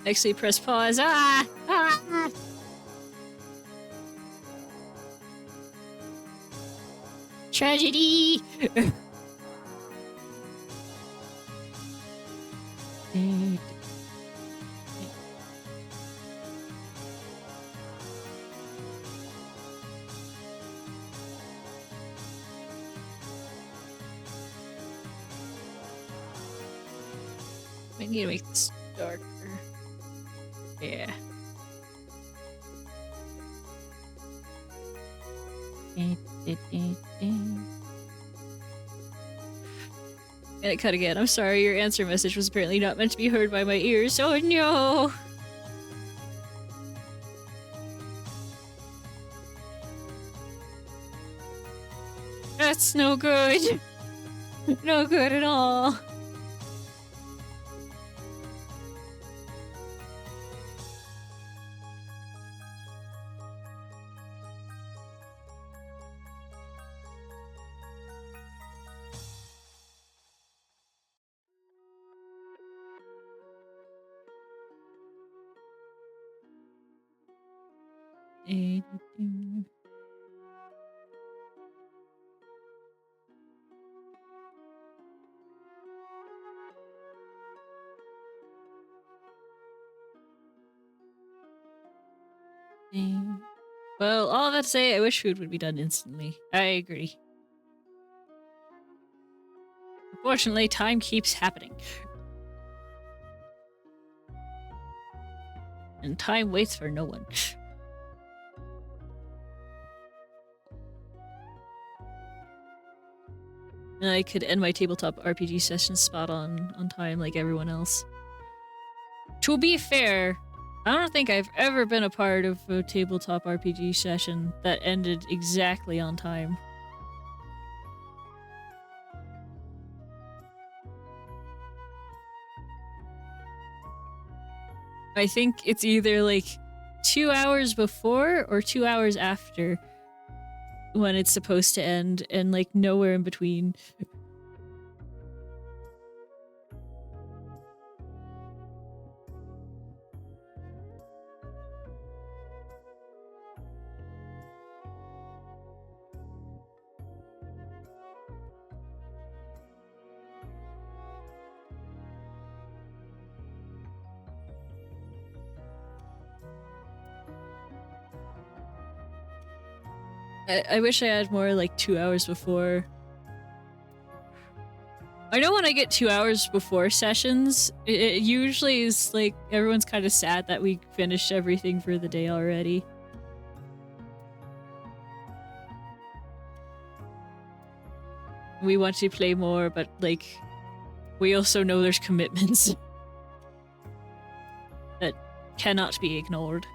Actually, press pause. Ah! Ah! Tragedy! I need to make this darker. Yeah. And it cut again. I'm sorry, your answer message was apparently not meant to be heard by my ears. Oh no! That's no good! No good at all. Well, all that to say, I wish food would be done instantly. I agree. Unfortunately, time keeps happening. And time waits for no one. And I could end my tabletop RPG session spot on time like everyone else. To be fair, I don't think I've ever been a part of a tabletop RPG session that ended exactly on time. I think it's either like 2 hours before or 2 hours after when it's supposed to end, and like nowhere in between. I wish I had more like 2 hours before. I know when I get 2 hours before sessions, it usually is like everyone's kind of sad that we finished everything for the day already. We want to play more, but like we also know there's commitments that cannot be ignored.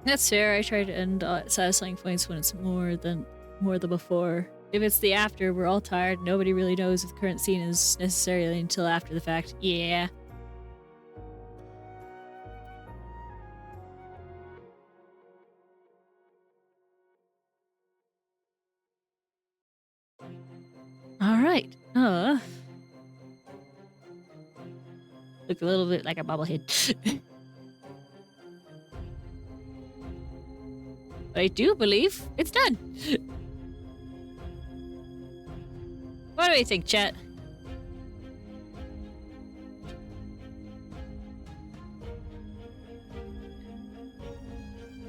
That's fair. I try to end at satisfying points when it's more than before. If it's the after, we're all tired. Nobody really knows if the current scene is necessarily until after the fact. Yeah. All right. Look a little bit like a bobblehead. But I do believe it's done. What do you think, chat?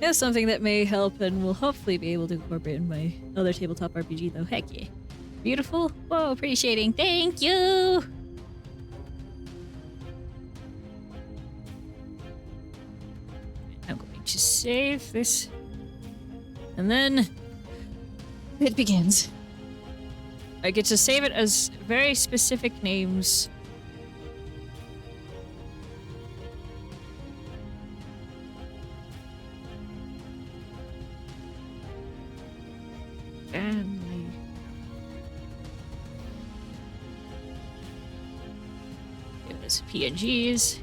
It's something that may help and will hopefully be able to incorporate in my other tabletop RPG, though. Heck yeah. Beautiful. Whoa, appreciating. Thank you! I'm going to save this. And then it begins. I get to save it as very specific names. Family. Give us PNGs.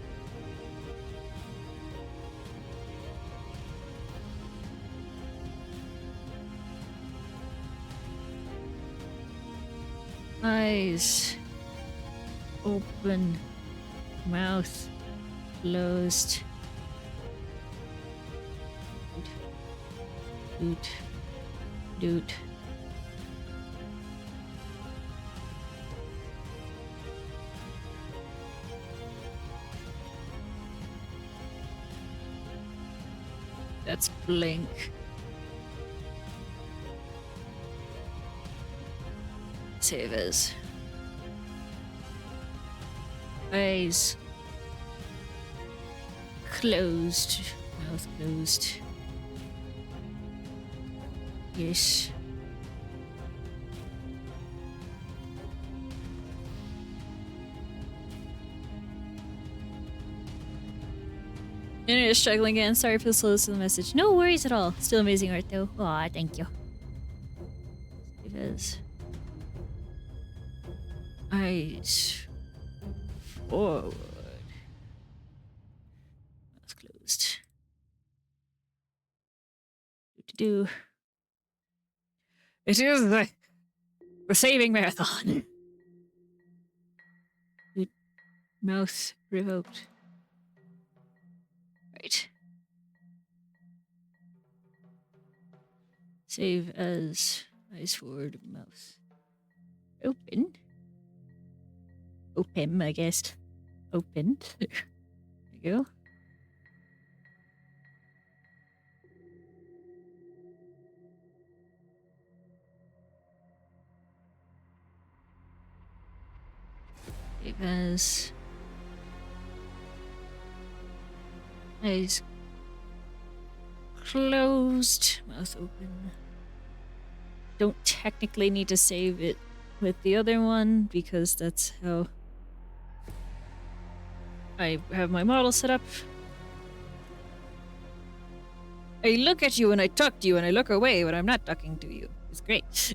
Eyes open, mouth closed. Doot, doot. That's blink. Save as. Eyes closed. Mouth closed. Yes. Internet is struggling again. Sorry for the slowness of the message. No worries at all. Still amazing art though. Aw, thank you. Because eyes forward. Mouth closed. Do. It is the saving marathon. Mouth revoked. Right. Save as eyes forward, mouth open. Open, I guess. Opened. There you go. Save as eyes closed, mouth open. Don't technically need to save it with the other one because that's how I have my model set up. I look at you and I talk to you and I look away when I'm not talking to you. It's great.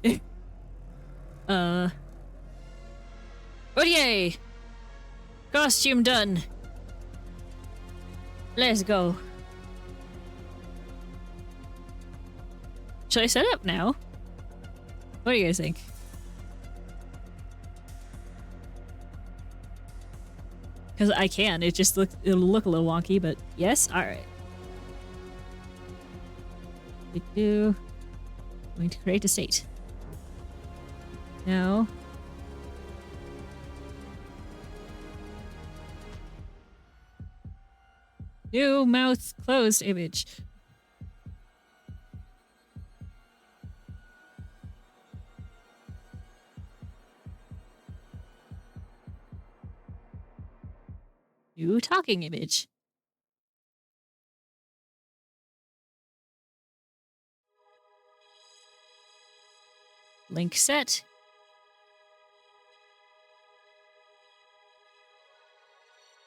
Oh yay! Costume done. Let's go. Should I set up now? What do you guys think? Because I can. It'll look a little wonky, but yes? Alright. Going to create a state. Now. New mouth closed image. New talking image. Link set.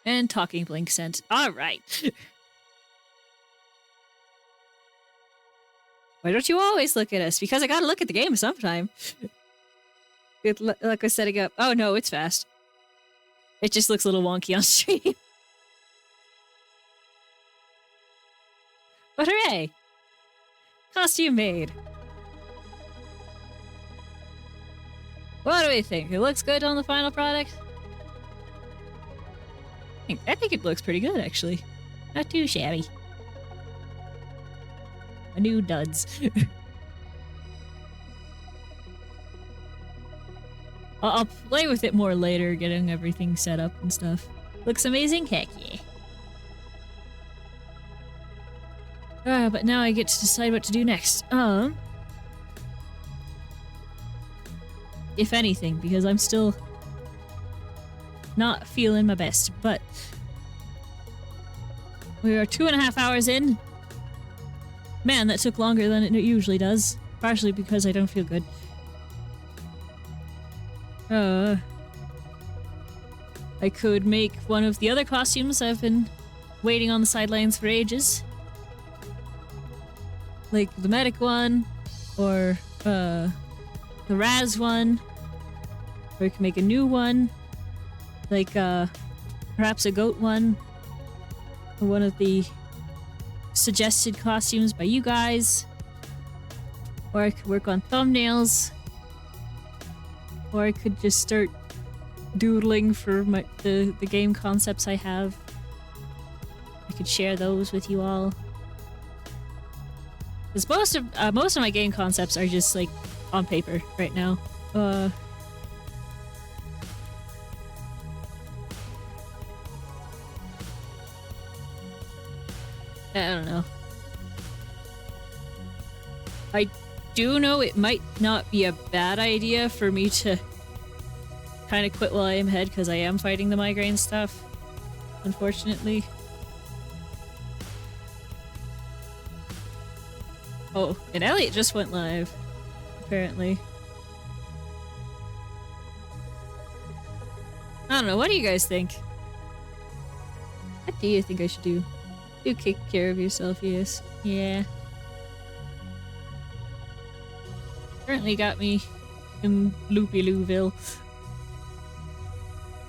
And talking blink sent. Alright. Why don't you always look at us? Because I gotta look at the game sometime. Good luck with setting up. Oh no, it's fast. It just looks a little wonky on stream. But hooray! Costume made. What do we think? It looks good on the final product? I think it looks pretty good, actually. Not too shabby. A new duds. I'll play with it more later, getting everything set up and stuff. Looks amazing? Heck yeah. But now I get to decide what to do next. If anything, because I'm still not feeling my best, but we are 2.5 hours in. Man, that took longer than it usually does. Partially because I don't feel good. I could make one of the other costumes I've been waiting on the sidelines for ages. Like the medic one, or the Raz one. Or I can make a new one. Like, perhaps a goat one. Or one of the suggested costumes by you guys. Or I could work on thumbnails. or I could just start doodling for the game concepts I have. I could share those with you all. Because most of my game concepts are just like on paper right now. I don't know. I do know it might not be a bad idea for me to kind of quit while I am ahead, because I am fighting the migraine stuff, unfortunately. Oh, and Elliot just went live, apparently. I don't know, what do you guys think? What do you think I should do? Do take care of yourself, yes. Yeah. Currently got me in Loopy-Looville.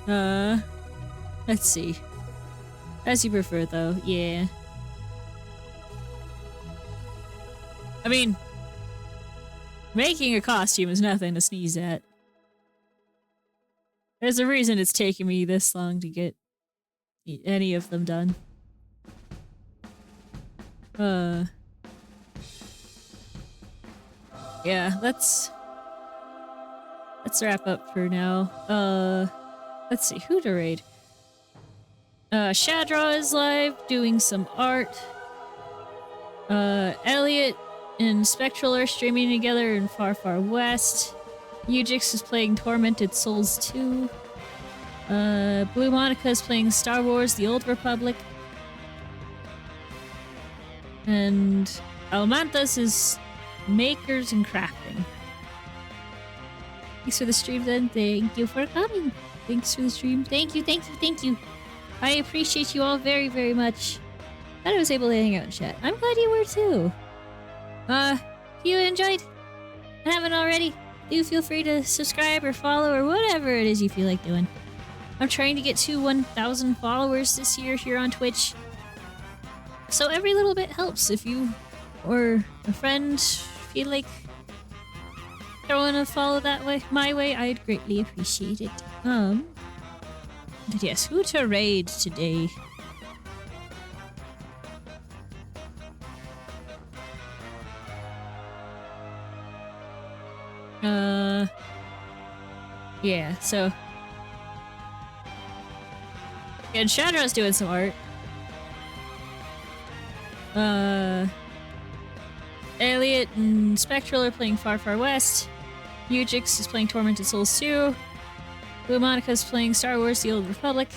Let's see. As you prefer, though. Yeah. I mean, making a costume is nothing to sneeze at. There's a reason it's taken me this long to get any of them done. Yeah, let's wrap up for now. Let's see, who to raid? Shadraw is live doing some art. Elliot and Spectral are streaming together in Far Far West. Ujix is playing Tormented Souls 2. Blue Monica is playing Star Wars The Old Republic. And Almanthas is makers and crafting. Thanks for the stream then. Thank you for coming. Thanks for the stream. Thank you, thank you, thank you. I appreciate you all very, very much. Glad I was able to hang out in chat. I'm glad you were too. If you enjoyed and haven't already, do feel free to subscribe or follow or whatever it is you feel like doing. I'm trying to get to 1,000 followers this year here on Twitch. So every little bit helps. If you or a friend feel like throwing a follow that way, my way, I'd greatly appreciate it. But yes, who to raid today? Yeah, so... And Shadraw's doing some art. Elliot and Spectral are playing Far Far West. Ujix is playing Tormented Souls 2. Blue Monica is playing Star Wars The Old Republic.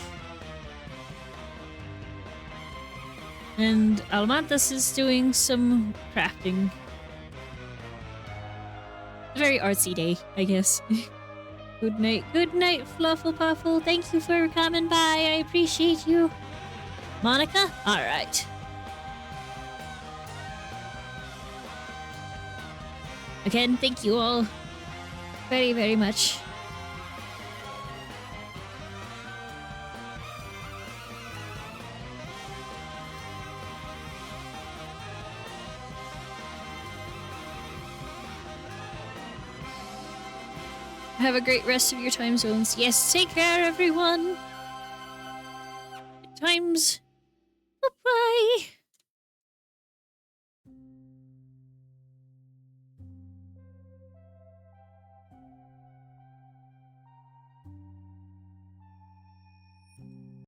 And Almanthas is doing some crafting. A very artsy day, I guess. Good night, Fluffle Puffle. Thank you for coming by. I appreciate you. Monica? Alright. Again, thank you all very, very much. Have a great rest of your time zones. Yes, take care, everyone. Good times. Bye-bye.